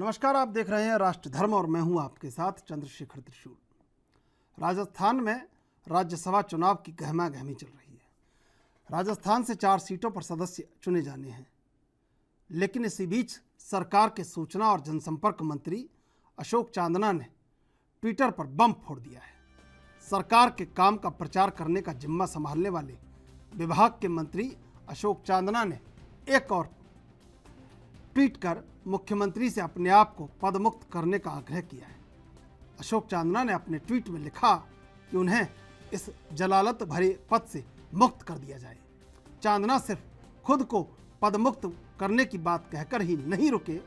नमस्कार, आप देख रहे हैं राष्ट्र धर्म और मैं हूं आपके साथ चंद्रशेखर त्रिशूल। राजस्थान में राज्यसभा चुनाव की गहमा गहमी चल रही है। राजस्थान से 4 सीटों पर सदस्य चुने जाने हैं, लेकिन इसी बीच सरकार के सूचना और जनसंपर्क मंत्री अशोक चांदना ने ट्विटर पर बम फोड़ दिया है। सरकार के काम का प्रचार करने का जिम्मा संभालने वाले विभाग के मंत्री अशोक चांदना ने एक और ट्वीट कर मुख्यमंत्री से अपने आप को पदमुक्त करने का आग्रह किया है। अशोक चांदना ने अपने ट्वीट में लिखा कि उन्हें इस जलालत भरे पद से मुक्त कर दिया जाए। चांदना सिर्फ खुद को पदमुक्त करने की बात कहकर ही नहीं रुके,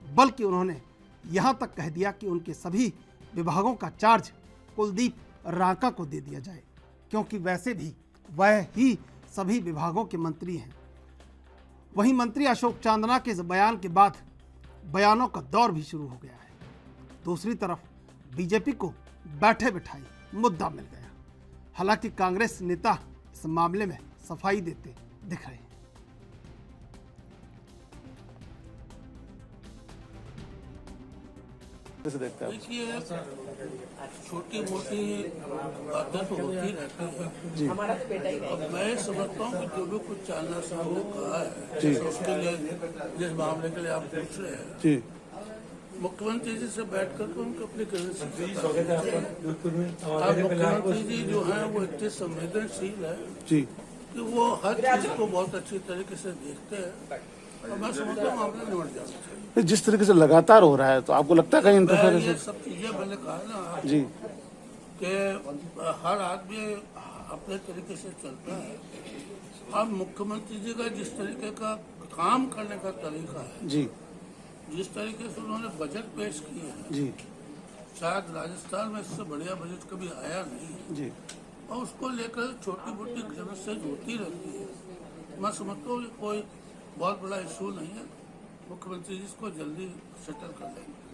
बल्कि उन्होंने यहाँ तक कह दिया कि उनके सभी विभागों का चार्ज कुलदीप रांका को दे दिया जाए, क्योंकि वैसे भी वह ही सभी विभागों के मंत्री हैं। वहीं मंत्री अशोक चांदना के इस बयान के बाद बयानों का दौर भी शुरू हो गया है। दूसरी तरफ बीजेपी को बैठे बिठाई मुद्दा मिल गया। हालांकि कांग्रेस नेता इस मामले में सफाई देते दिख रहे हैं। देखिए, छोटी मोटी बातें तो होती रहती है। अब मैं समझता हूँ कि जो भी कुछ चांदना साहब ने कहा है, उसके लिए जिस मामले के लिए आप पूछ रहे हैं, मुख्यमंत्री जी से बैठ कर उनको अपनी मुख्यमंत्री जी जो है वो इतने संवेदनशील है कि वो हर चीज को बहुत अच्छी तरीके से देखते हैं और मैं समझता हूँ मामला निपट जाना चाहिए। जिस तरीके से लगातार हो रहा है, तो आपको लगता है कहीं इंटरफेरेंस? ये सब चीजें मैंने कहा ना जी कि हर आदमी अपने तरीके से चलता है। अब मुख्यमंत्री जी का जिस तरीके का काम करने का तरीका है, जी जिस तरीके से उन्होंने बजट पेश किया है, जी शायद राजस्थान में इससे बढ़िया बजट कभी आया नहीं है। जी और उसको लेकर छोटी मोटी समस्या होती रहती है। मैं समझता हूँ कोई बहुत बड़ा इशू नहीं है। मुख्यमंत्री जी इसको जल्दी सेटल कर लेंगे।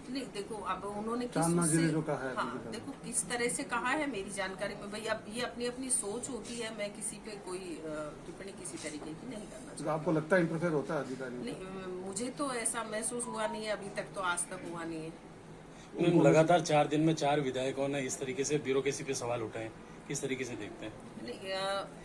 नहीं, देखो अब उन्होंने चांदना जी ने जो कहा है, देखो किस तरह से कहा है मेरी जानकारी में, भाई अब ये अपनी अपनी सोच होती है। मैं किसी पे कोई टिप्पणी किसी तरीके की नहीं करना तो आपको लगता है इंटरफेयर होता है अधिकारी? नहीं, मुझे तो ऐसा महसूस हुआ नहीं है अभी तक, तो आज तक हुआ नहीं है। लगातार 4 दिन में 4 विधायकों ने इस तरीके से ब्यूरोक्रेसी पे सवाल उठाए, किस तरीके से देखते हैं?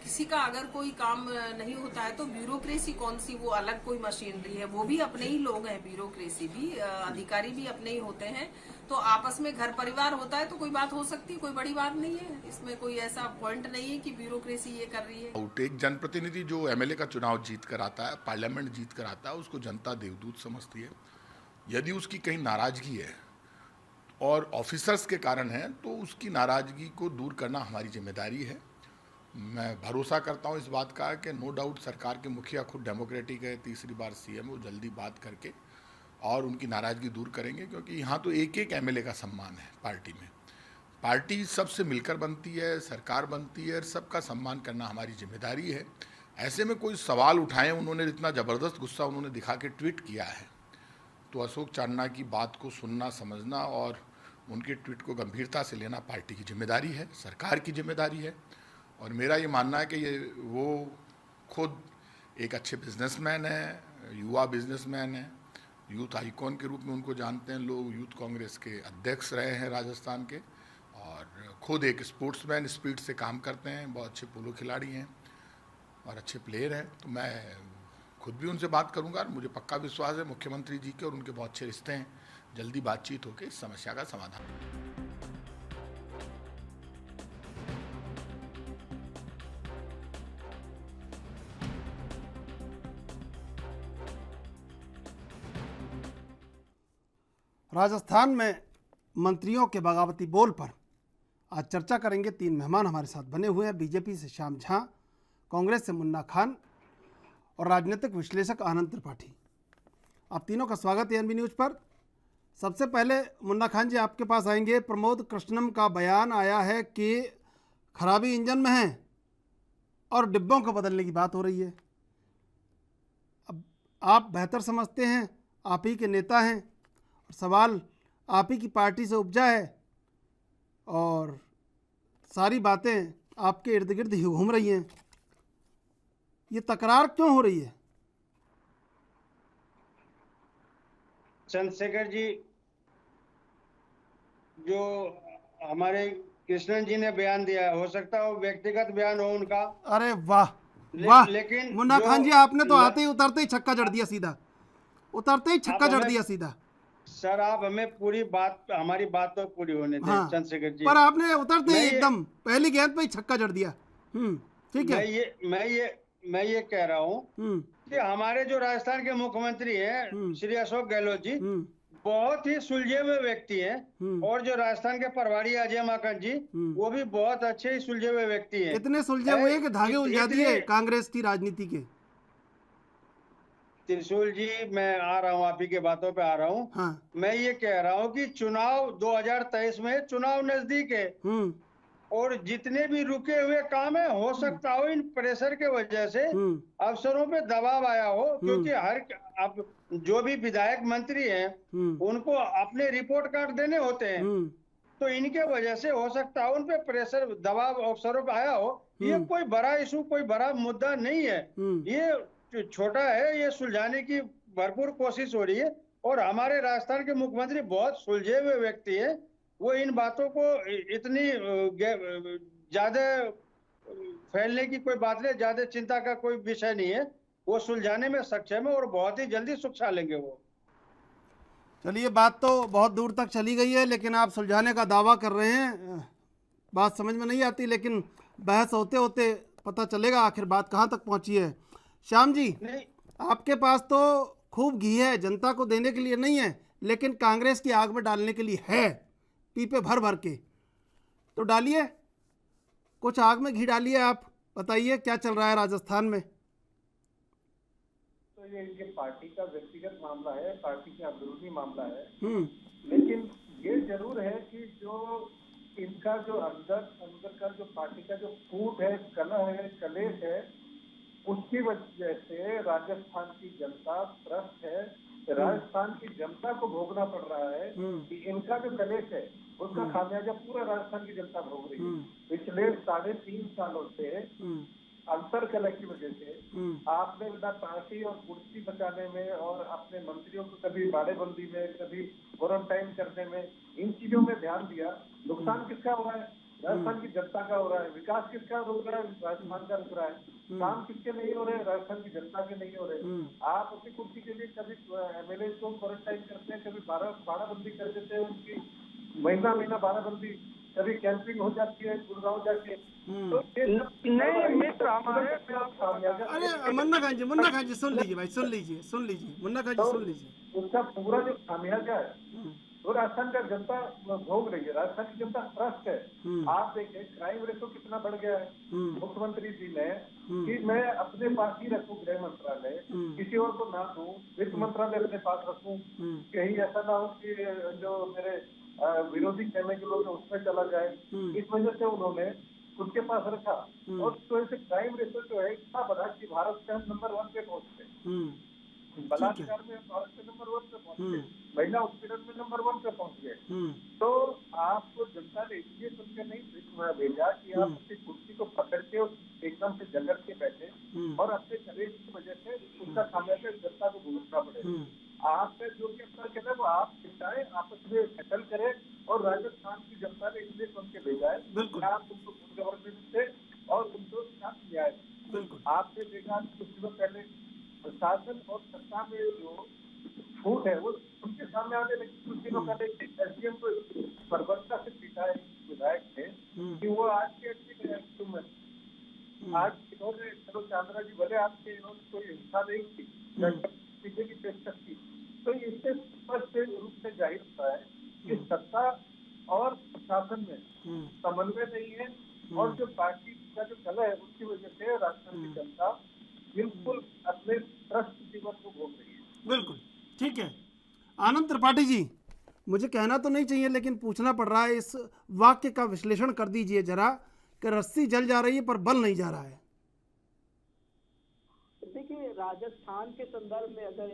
किसी का अगर कोई काम नहीं होता है तो ब्यूरोक्रेसी कौन सी, वो अलग कोई मशीनरी है, वो भी अपने ही लोग हैं। ब्यूरोक्रेसी भी, अधिकारी भी अपने ही होते हैं। तो आपस में घर परिवार होता है तो कोई बात हो सकती है, कोई बड़ी बात नहीं है। इसमें कोई ऐसा पॉइंट नहीं है कि ब्यूरोक्रेसी ये कर रही है। एक जनप्रतिनिधि जो एमएलए का चुनाव जीत कर आता है, पार्लियामेंट जीत कर आता है, उसको जनता देवदूत समझती है। यदि उसकी कहीं नाराजगी है और ऑफिसर्स के कारण है, तो उसकी नाराजगी को दूर करना हमारी जिम्मेदारी है। मैं भरोसा करता हूं इस बात का कि नो डाउट सरकार के मुखिया खुद डेमोक्रेटिक है, तीसरी बार सीएम, वो जल्दी बात करके और उनकी नाराजगी दूर करेंगे। क्योंकि यहाँ तो एक एक एमएलए का सम्मान है पार्टी में। पार्टी सबसे मिलकर बनती है, सरकार बनती है, सबका सम्मान करना हमारी जिम्मेदारी है। ऐसे में कोई सवाल उठाएं, उन्होंने इतना ज़बरदस्त गुस्सा उन्होंने दिखा के ट्वीट किया है, तो अशोक चांदना की बात को सुनना, समझना और उनके ट्वीट को गंभीरता से लेना पार्टी की जिम्मेदारी है, सरकार की जिम्मेदारी है। और मेरा ये मानना है कि वो खुद एक अच्छे बिजनेसमैन है, युवा बिजनेसमैन है, यूथ आइकॉन के रूप में उनको जानते हैं लोग। यूथ कांग्रेस के अध्यक्ष रहे हैं राजस्थान के, और खुद एक स्पोर्ट्समैन, स्पीड से काम करते हैं, बहुत अच्छे पोलो खिलाड़ी हैं और अच्छे प्लेयर हैं। तो मैं खुद भी उनसे बात करूंगा। मुझे पक्का विश्वास है मुख्यमंत्री जी के और उनके बहुत अच्छे रिश्ते हैं, जल्दी बातचीत होकर इस समस्या का समाधान। राजस्थान में मंत्रियों के बगावती बोल पर आज चर्चा करेंगे। 3 मेहमान हमारे साथ बने हुए हैं। बीजेपी से श्याम झा, कांग्रेस से मुन्ना खान और राजनीतिक विश्लेषक आनंद त्रिपाठी। आप तीनों का स्वागत है एनबी न्यूज़ पर। सबसे पहले मुन्ना खान जी आपके पास आएंगे। प्रमोद कृष्णम का बयान आया है कि खराबी इंजन में है और डिब्बों को बदलने की बात हो रही है। अब आप बेहतर समझते हैं, आप ही के नेता हैं, सवाल आप ही की पार्टी से उपजा है और सारी बातें आपके इर्द गिर्द ही घूम रही हैं। ये तकरार क्यों हो रही है? चंद्रशेखर जी जो हमारे कृष्णन जी ने बयान दिया है, हो सकता है वो व्यक्तिगत बयान हो उनका। अरे वाह वाह, लेकिन मुन्ना जो खान जी आपने तो आते ही उतरते ही छक्का जड़ दिया सीधा, उतरते ही छक्का आप जड़ हमें- दिया सीधा। सर आप हमें पूरी बात, हमारी बात तो पूरी होने दें हाँ, चंद्रशेखर जी। पर आपने उतरते ही मैं ये- एकदम पहली गेंद पे ही छक्का जड़ दिया। ठीक है। मैं ये कह रहा हूँ हम्म कि हमारे जो राजस्थान के मुख्यमंत्री हैं श्री अशोक गहलोत जी, हम्म बहुत ही सुलझे हुए व्यक्ति हैं। हम्म। और जो राजस्थान के प्रभारी अजय माकन जी, वो भी बहुत अच्छे ही सुलझे हुए व्यक्ति हैं। इतने सुलझे हुए कि धागे उलझा दिए इतने- कांग्रेस की राजनीति के। त्रिशूल जी मैं आ रहा हूँ, आप ही के बातों पे आ रहा हूँ। हाँ। मैं ये कह रहा हूँ कि चुनाव 2023 में चुनाव नजदीक है, और जितने भी रुके हुए काम है, हो सकता हो इन प्रेशर के वजह से अफसरों पे दबाव आया हो, क्योंकि हर अब जो भी विधायक मंत्री हैं उनको अपने रिपोर्ट कार्ड देने होते हैं, तो इनके वजह से हो सकता है उन पे प्रेशर दबाव अफसरों पे आया हो। ये कोई बड़ा इशू, कोई बड़ा मुद्दा नहीं है, ये छोटा है, ये सुलझाने की भरपूर कोशिश हो रही है। और हमारे राजस्थान के मुख्यमंत्री बहुत सुलझे हुए व्यक्ति है, वो इन बातों को इतनी ज्यादा फैलने की कोई बात नहीं, ज्यादा चिंता का कोई विषय नहीं है, वो सुलझाने में सक्षम है और बहुत ही जल्दी सुलझा लेंगे वो। चलिए, बात तो बहुत दूर तक चली गई है, लेकिन आप सुलझाने का दावा कर रहे हैं। बात समझ में नहीं आती, लेकिन बहस होते होते पता चलेगा आखिर बात कहाँ तक पहुँची है। श्याम जी, आपके पास तो खूब घी है, जनता को देने के लिए नहीं है, लेकिन कांग्रेस की आग में डालने के लिए है, पीपे भर भर के। तो डालिए, कुछ आग में घी डालिए। आप बताइए क्या चल रहा है राजस्थान में। तो ये इनके पार्टी का व्यक्तिगत मामला है, पार्टी का अंदरूनी मामला है, लेकिन ये जरूर है कि जो इनका जो अंदर का जो पार्टी का जो फूट है, कलह है, कलेश है, उसकी वजह से राजस्थान की जनता त्रस्त है। राजस्थान की जनता को भोगना पड़ रहा है कि इनका जो कलेश है उसका खामियाजा पूरा राजस्थान की जनता भोग रही है। पिछले 3.5 सालों से अंतर कलह की वजह से आपने अपना पार्टी और कुर्सी बचाने में और अपने मंत्रियों को कभी बाड़ेबंदी में, कभी क्वारंटाइन करने में, इन चीजों में ध्यान दिया। नुकसान किसका हो रहा है? राजस्थान की जनता का हो रहा है। विकास किसका रुक रहा है? राजस्थान का रुक रहा है। काम किसके नहीं हो रहे? राजस्थान की जनता के नहीं हो रहे। आप अपनी कुर्सी के लिए कभी एमएलए को क्वारंटाइन करते हैं, कभी बाड़ाबंदी कर देते हैं, उनकी महीना बाड़ाबंदी, कभी कैंपिंग हो जाती है गुड़गांव जाके। तो अरे मुन्ना खान जी सुन लीजिए भाई, सुन लीजिए मुन्ना खान जी सुन लीजिए। उसका पूरा जो खामियाजा है वो राजस्थान का जनता भोग रही है। राजस्थान की जनता त्रस्त है। आप देखें क्राइम रेशो कितना बढ़ गया है। मुख्यमंत्री जी ने कि मैं अपने पास ही रखूं गृह मंत्रालय, किसी और को ना दूं, वित्त मंत्रालय अपने पास रखूं, कहीं ऐसा ना हो कि जो मेरे विरोधी कहने के लोग उसमें चला जाए। इस वजह से उन्होंने उसके पास रखा, और इस वजह से क्राइम रेशो जो है इतना बढ़ा कि भारत में हम नंबर 1 पे पहुंचते, बलात्कार में भारत में नंबर 1 पे पहुंच गए, महिला उत्पीड़न में नंबर 1 पे पहुंच गए। तो आपको जनता ने इसलिए सुनकर नहीं भेजा कि आप अपनी कुर्सी को पकड़ के एकदम से जगड़ के बैठे और अपने कलेश की वजह से उसका खामियाजा जनता को भुगतना पड़े। आपने जो भी अंतर किया वो आप चिंताएं आपस में सेटल करें, और राजस्थान की जनता ने इसलिए सुन के भेजा है कि आप उनको गुड गवर्नेंस से और उनको साथ न्याय। आपने देखा कुछ दिनों पहले प्रशासन और सत्ता में जो फूट है वो उनके सामने आने लगी। कुछ दिनों पहले एसडीएम को बर्बरता से पीटा है विधायक ने कि वो आज के तुम आज इन्होंने, चलो चांद्रा जी भले आपके इन्होंने कोई हिंसा नहीं की, पीछे की पेशकश की, तो इससे स्पष्ट रूप से जाहिर होता है कि सत्ता और प्रशासन में समन्वय नहीं है, और जो पार्टी का जो कलह है उसकी वजह से राजस्थान की जनता बिल्कुल अपने त्रस्त जीवन को भोग रही है। बिल्कुल ठीक है। आनंद त्रिपाठी जी, मुझे कहना तो नहीं चाहिए लेकिन पूछना पड़ रहा है, इस वाक्य का विश्लेषण कर दीजिए जरा, कि रस्सी जल जा रही है पर बल नहीं जा रहा है। देखिए, राजस्थान के संदर्भ में अगर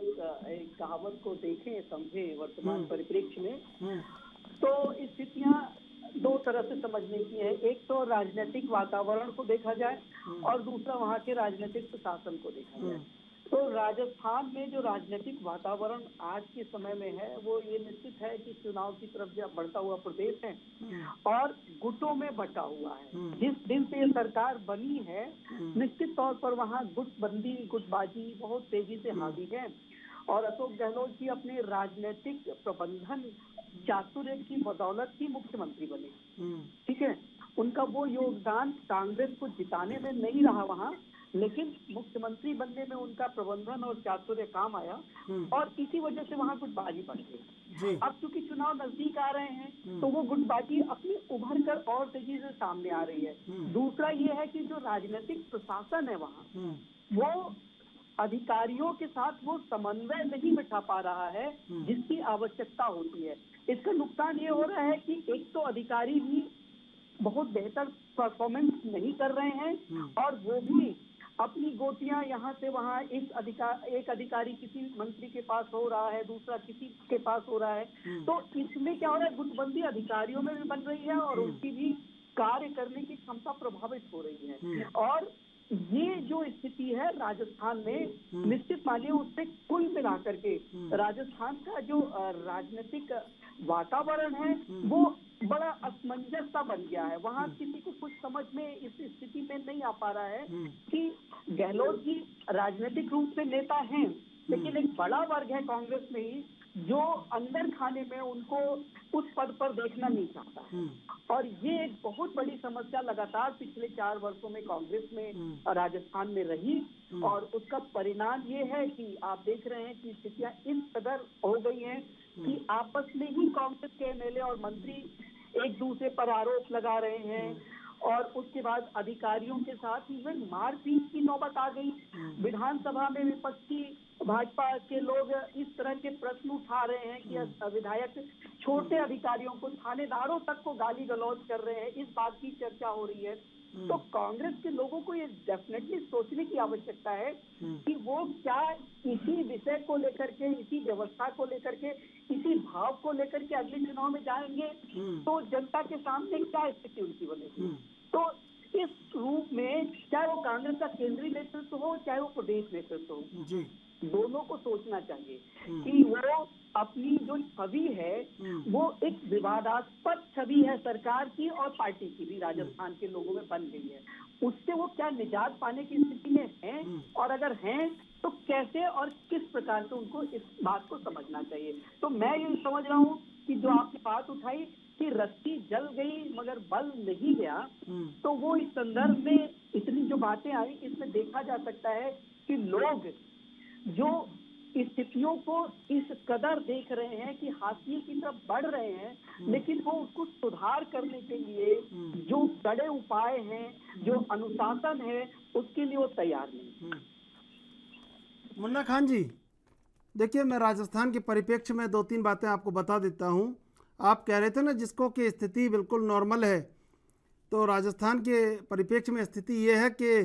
एक कहावत को देखें, समझे वर्तमान परिप्रेक्ष्य में, तो स्थितियां दो तरह से समझने की है। एक तो राजनीतिक वातावरण को देखा जाए और दूसरा वहाँ के राजनीतिक प्रशासन को देखा जाए। तो राजस्थान में जो राजनीतिक वातावरण आज के समय में है वो ये निश्चित है कि चुनाव की तरफ जब बढ़ता हुआ प्रदेश है और गुटों में बटा हुआ है। जिस दिन से ये सरकार बनी है निश्चित तौर पर वहाँ गुटबंदी गुटबाजी बहुत तेजी से हावी है और अशोक गहलोत जी अपने राजनीतिक प्रबंधन चातुर्य की बदौलत ही मुख्यमंत्री बने। ठीक है, उनका वो योगदान कांग्रेस को जिताने में नहीं रहा वहाँ, लेकिन मुख्यमंत्री बनने में उनका प्रबंधन और चातुर्य काम आया और इसी वजह से वहाँ गुटबाजी बढ़ गई। अब चूंकि चुनाव नजदीक आ रहे हैं तो वो गुटबाजी अपनी उभर कर और तेजी से सामने आ रही है। दूसरा ये है कि जो राजनीतिक प्रशासन है वहाँ वो अधिकारियों के साथ वो समन्वय नहीं बिठा पा रहा है जिसकी आवश्यकता होती है। इसका नुकसान ये हो रहा है कि एक तो अधिकारी भी बहुत बेहतर परफॉर्मेंस नहीं कर रहे हैं और वो भी अपनी गोटियां यहाँ से वहाँ एक अधिकारी किसी मंत्री के पास हो रहा है, दूसरा किसी के पास हो रहा है। तो इसमें क्या हो रहा है, गुटबंदी अधिकारियों में भी बन रही है और उनकी भी कार्य करने की क्षमता प्रभावित हो रही है। और ये जो स्थिति है राजस्थान में निश्चित मानिए उससे कुल मिलाकर के राजस्थान का जो राजनीतिक वातावरण है वो बड़ा असमंजस सा बन गया है। वहाँ किसी को कुछ समझ में इस स्थिति में नहीं आ पा रहा है कि गहलोत जी राजनीतिक रूप से नेता हैं, लेकिन एक बड़ा वर्ग है कांग्रेस में ही जो अंदर खाने में उनको उस पद पर देखना नहीं चाहता है। और ये एक बहुत बड़ी समस्या लगातार पिछले 4 वर्षों में कांग्रेस में राजस्थान में रही और उसका परिणाम ये है कि आप देख रहे हैं कि स्थितियां इस कदर हो गई हैं कि आपस में ही कांग्रेस के एमएलए और मंत्री एक दूसरे पर आरोप लगा रहे हैं और उसके बाद अधिकारियों के साथ इवन मारपीट की नौबत आ गई। विधानसभा में विपक्षी भाजपा के लोग इस तरह के प्रश्न उठा रहे हैं कि विधायक छोटे अधिकारियों को, थानेदारों तक को गाली गलौज कर रहे हैं, इस बात की चर्चा हो रही है। तो कांग्रेस के लोगों को ये डेफिनेटली सोचने की आवश्यकता है कि वो क्या इसी विषय को लेकर के, इसी व्यवस्था को लेकर के, इसी भाव को लेकर के अगले चुनाव में जाएंगे तो जनता के सामने क्या स्थिति उनकी बनेगी। तो इस रूप में चाहे वो कांग्रेस का केंद्रीय नेतृत्व हो चाहे वो प्रदेश नेतृत्व हो, दोनों को सोचना चाहिए कि वो अपनी जो छवि है वो एक विवादास्पद छवि है सरकार की और पार्टी की भी राजस्थान के लोगों में बन गई है, उससे वो क्या निजात पाने की स्थिति में हैं और अगर हैं तो कैसे और किस प्रकार से उनको इस बात को समझना चाहिए। तो मैं ये समझ रहा हूँ कि जो आपने बात उठाई कि रस्सी जल गई मगर बल नहीं गया, तो वो इस संदर्भ में इतनी जो बातें आई इसमें देखा जा सकता है कि लोग जो स्थितियों को इस कदर देख रहे हैं कि हाशिए की तरफ बढ़ रहे हैं, लेकिन वो उसको सुधार करने के लिए जो कड़े उपाय हैं, जो अनुशासन है, उसके लिए वो तैयार नहीं। मुन्ना खान जी, देखिए मैं राजस्थान के परिप्रेक्ष्य में 2-3 बातें आपको बता देता हूँ। आप कह रहे थे ना जिसको कि स्थिति बिल्कुल नॉर्मल है, तो राजस्थान के परिप्रेक्ष्य में स्थिति ये है कि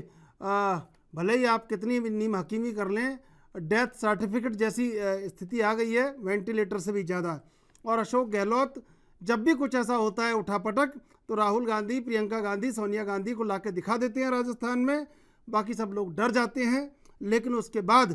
भले ही आप कितनी भी नीम हकीमी कर लें, डेथ सर्टिफिकेट जैसी स्थिति आ गई है, वेंटिलेटर से भी ज़्यादा। और अशोक गहलोत जब भी कुछ ऐसा होता है उठापटक, तो राहुल गांधी, प्रियंका गांधी, सोनिया गांधी को लाके दिखा देते हैं राजस्थान में, बाकी सब लोग डर जाते हैं। लेकिन उसके बाद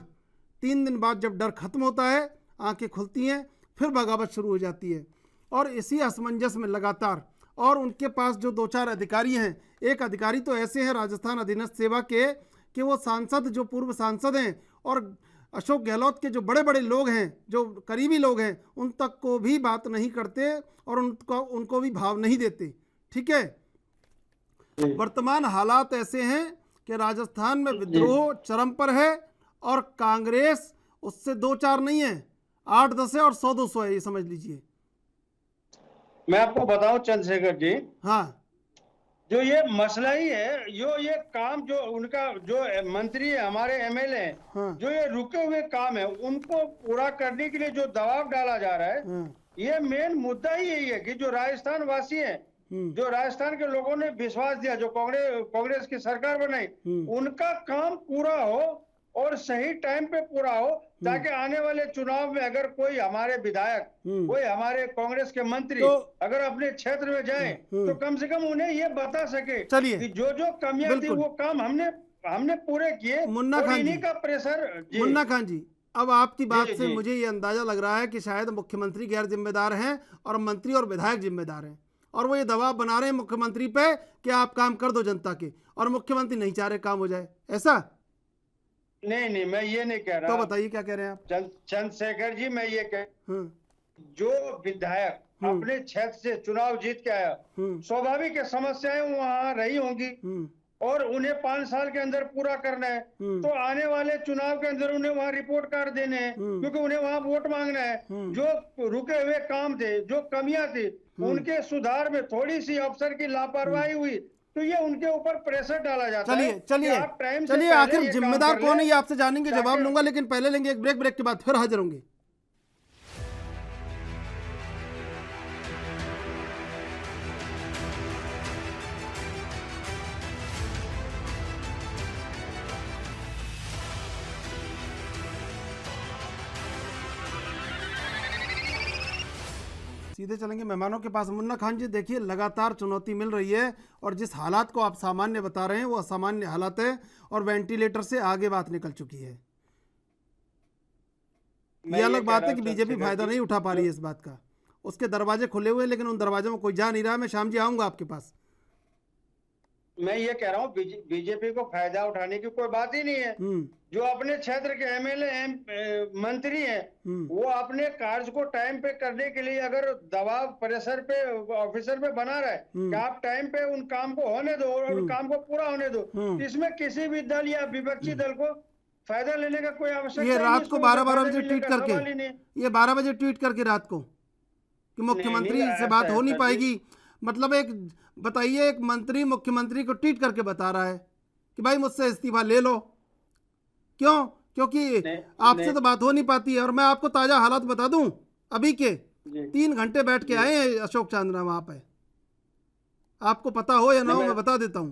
3 दिन बाद जब डर खत्म होता है, आंखें खुलती हैं, फिर बगावत शुरू हो जाती है। और इसी असमंजस में लगातार, और उनके पास जो 2-4 अधिकारी हैं, एक अधिकारी तो ऐसे हैं राजस्थान अधीनस्थ सेवा के कि वो सांसद, जो पूर्व सांसद हैं और अशोक गहलोत के जो बड़े बड़े लोग हैं, जो करीबी लोग हैं, उन तक को भी बात नहीं करते और उनको भी भाव नहीं देते। ठीक है, वर्तमान हालात ऐसे हैं कि राजस्थान में विद्रोह चरम पर है और कांग्रेस उससे 2-4 नहीं है, 8-10 है और 100-200 है, ये समझ लीजिए। मैं आपको बताऊं चंद्रशेखर जी, हाँ, जो ये मसला ही है, ये काम जो उनका जो मंत्री है, हमारे एमएलए हैं, हाँ, जो ये रुके हुए काम है उनको पूरा करने के लिए जो दबाव डाला जा रहा है, हाँ, ये मेन मुद्दा ही यही है कि जो राजस्थान वासी हैं, जो राजस्थान के लोगों ने विश्वास दिया, जो कांग्रेस की सरकार बनाई, उनका काम पूरा हो और सही टाइम पे पूरा हो, ताकि आने वाले चुनाव में अगर कोई हमारे विधायक, कोई हमारे कांग्रेस के मंत्री अगर अपने क्षेत्र में जाएं, तो कम से कम उन्हें ये बता सके कि जो कमियां थी वो काम हमने हमने पूरे किए। मुन्ना और खान जी, इन्हीं का प्रेशर जी। मुन्ना खान जी, अब आपकी बात जी, से जी। मुझे ये अंदाजा लग रहा है कि शायद मुख्यमंत्री गैर जिम्मेदार हैं और मंत्री और विधायक जिम्मेदार हैं, और वो ये दबाव बना रहे हैं मुख्यमंत्री पे कि आप काम कर दो जनता के, और मुख्यमंत्री नहीं चाह रहे काम हो जाए, ऐसा? नहीं नहीं, मैं ये नहीं कह रहा। तो बताइए क्या कह रहे हैं आप? चंद्रशेखर जी, मैं ये कह, हम्म, जो विधायक अपने क्षेत्र से चुनाव जीत के आया, स्वाभाविक है समस्याएं वहां रही होंगी और उन्हें 5 साल के अंदर पूरा करना है। तो आने वाले चुनाव के अंदर उन्हें वहां रिपोर्ट कार्ड देने हैं, क्योंकि उन्हें वहां वोट मांगना है। जो रुके हुए काम थे, जो कमियां थी, उनके सुधार में थोड़ी सी अफसर की लापरवाही हुई, तो ये उनके ऊपर प्रेशर डाला जाता है। चलिए आखिर जिम्मेदार कौन है ये आपसे जानेंगे, जवाब लूंगा, लेकिन पहले लेंगे एक ब्रेक के बाद फिर हाजिर होंगे। सीधे चलेंगे मेहमानों के पास। मुन्ना खान जी, देखिए लगातार चुनौती मिल रही है और जिस हालात को आप सामान्य बता रहे हैं वो असामान्य हालात है और वेंटिलेटर से आगे बात निकल चुकी है। ये अलग बात है कि बीजेपी फायदा नहीं उठा पा रही है इस बात का, उसके दरवाजे खुले हुए हैं लेकिन उन दरवाजों में कोई जा नहीं रहा। मैं शाम जी आऊंगा आपके पास। मैं ये कह रहा हूँ बीजेपी को फायदा उठाने की कोई बात ही नहीं है। जो अपने क्षेत्र के एमएलए मंत्री हैं, वो अपने कार्य को टाइम पे करने के लिए अगर दबाव प्रेशर पे ऑफिसर पे बना रहा है कि आप टाइम पे उन काम को होने दो और काम को पूरा होने दो, इसमें किसी भी दल या विपक्षी दल को फायदा लेने का कोई आवश्यकता नहीं। ये रात को 12 बजे ट्वीट करके, ये 12 बजे ट्वीट करके रात को कि मुख्यमंत्री से बात हो नहीं पाएगी, मतलब एक बताइए, एक मंत्री मुख्यमंत्री को ट्वीट करके बता रहा है कि भाई मुझसे इस्तीफा ले लो। क्यों? क्योंकि आपसे तो बात हो नहीं पाती है। और मैं आपको ताजा हालात बता दूं, अभी के 3 घंटे बैठ के आए हैं अशोक चांदना वहां पे, आपको पता हो या ना हो मैं बता देता हूं।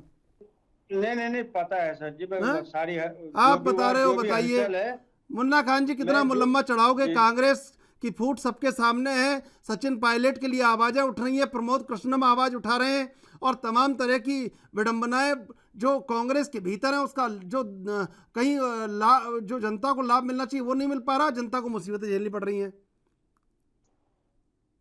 नहीं पता है सर जी, सारी आप बता रहे हो, बताइए मुन्ना खान जी कितना मुलम्मा चढ़ाओगे? कांग्रेस की फूट सबके सामने है, सचिन पायलट के लिए आवाजें उठ रही हैं, प्रमोद कृष्णम आवाज उठा रहे हैं और तमाम तरह की विडंबनाएं जो कांग्रेस के भीतर है, उसका जो कहीं जो जनता को लाभ मिलना चाहिए वो नहीं मिल पा रहा, जनता को मुसीबतें झेलनी पड़ रही हैं।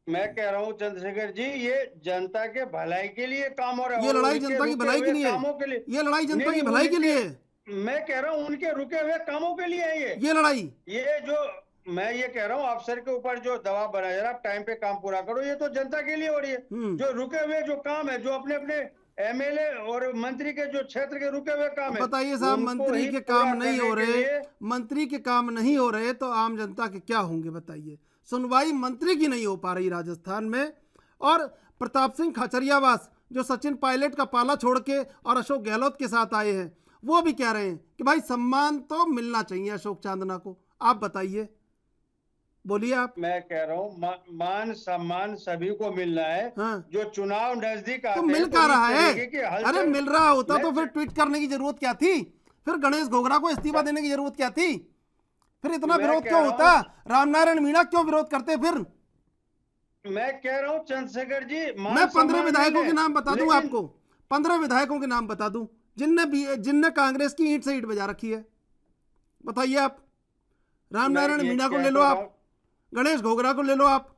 मैं कह रहा हूँ चंद्रशेखर जी, ये जनता के भलाई के लिए काम हो रहा है। ये लड़ाई जनता की भलाई के लिए है, ये लड़ाई जनता की भलाई के लिए है। मैं कह रहा हूँ उनके रुके हुए कामों के लिए है ये लड़ाई। ये जो मैं ये कह रहा हूँ अफसर के ऊपर जो दबाव बनाया जा रहा है, आप टाइम पे काम पूरा करो, ये तो जनता के लिए हो रही है। जो रुके हुए जो काम है, जो अपने अपने एमएलए और मंत्री के जो क्षेत्र के रुके हुए काम है, बताइए साहब, मंत्री के काम नहीं हो रहे, मंत्री के काम नहीं हो रहे तो आम जनता के क्या होंगे बताइए? सुनवाई मंत्री की नहीं हो पा रही राजस्थान में। और प्रताप सिंह खाचरियावास जो सचिन पायलट का पाला छोड़ के और अशोक गहलोत के साथ आए हैं, वो भी कह रहे हैं कि भाई सम्मान तो मिलना चाहिए अशोक चांदना को। आप बताइए, बोलिए आप। मैं कह रहा हूँ मान सम्मान सभी को मिलना है। हाँ। जो चुनाव नजदीक आते तो मिल क्या रहा है? अरे मिल रहा होता तो फिर ट्वीट करने की जरूरत क्या थी? फिर गणेश घोगरा को इस्तीफा देने की जरूरत क्या थी? फिर इतना विरोध क्यों होता? रामनारायण मीणा क्यों विरोध करते? फिर मैं कह रहा हूँ चंद्रशेखर जी, मैं 15 विधायकों के नाम बता दूं आपको, 15 विधायकों के नाम बता दूं जिनने कांग्रेस की ईंट से ईंट बजा रखी है। बताइए आप। रामनारायण मीणा को ले लो आप, गणेश घोगरा को ले लो आप,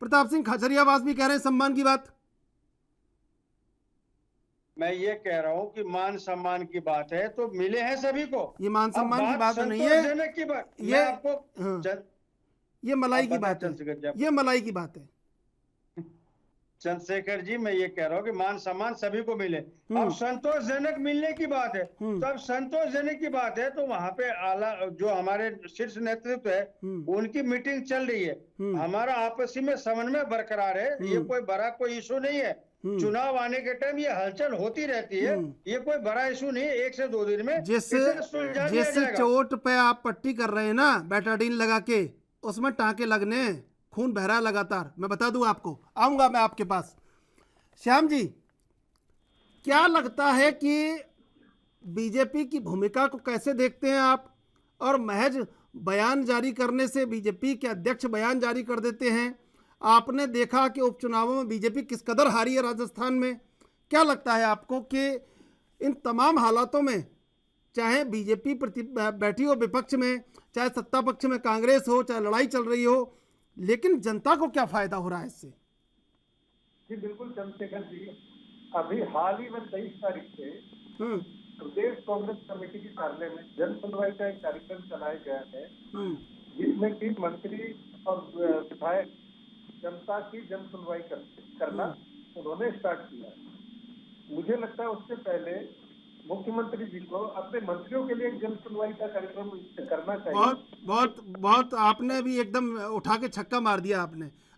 प्रताप सिंह खाचरियावास भी कह रहे हैं सम्मान की बात। मैं ये कह रहा हूँ कि मान सम्मान की बात है तो मिले हैं सभी को। ये मान सम्मान की बात नहीं है, ये आपको ये मलाई की बात है, ये मलाई की बात है चंद्रशेखर जी। मैं ये कह रहा हूँ कि मान सम्मान सभी को मिले। अब संतोषजनक मिलने की बात है, तो अब संतोषजनक की बात है तो वहां पे आला जो हमारे शीर्ष नेतृत्व है उनकी मीटिंग चल रही है, हमारा आपसी में समन्वय बरकरार है। ये कोई बड़ा कोई इशू नहीं है। चुनाव आने के टाइम ये हलचल होती रहती है, ये कोई बड़ा इशू नहीं है। 1 से 2 दिन में जैसे चोट पे आप पट्टी कर रहे हैं ना बेटाडीन लगा के, उसमें टांके लगने, खून बह रहा है लगातार। मैं बता दूं आपको, आऊंगा मैं आपके पास। श्याम जी, क्या लगता है कि बीजेपी की भूमिका को कैसे देखते हैं आप? और महज बयान जारी करने से बीजेपी के अध्यक्ष बयान जारी कर देते हैं। आपने देखा कि उपचुनावों में बीजेपी किस कदर हारी है राजस्थान में। क्या लगता है आपको कि इन तमाम हालातों में चाहे बीजेपी बैठी हो विपक्ष में, चाहे सत्ता पक्ष में कांग्रेस हो, चाहे लड़ाई चल रही हो, लेकिन जनता को क्या फायदा हो रहा है इससे? जी बिल्कुल चंद्रशेखर जी, अभी हाल ही में 23 तारीख से प्रदेश कांग्रेस कमेटी के कार्यालय में जन सुनवाई का एक कार्यक्रम चलाया गया है, जिसमें की मंत्री और विधायक जनता की जन सुनवाई करना उन्होंने स्टार्ट किया। मुझे लगता है उससे पहले मुख्यमंत्री जी को अपने मंत्रियों के लिए एक जन सुनवाई का कार्यक्रम करना चाहिए। बहुत बहुत बहुत आपने भी एकदम उठा के छक्का मार दिया।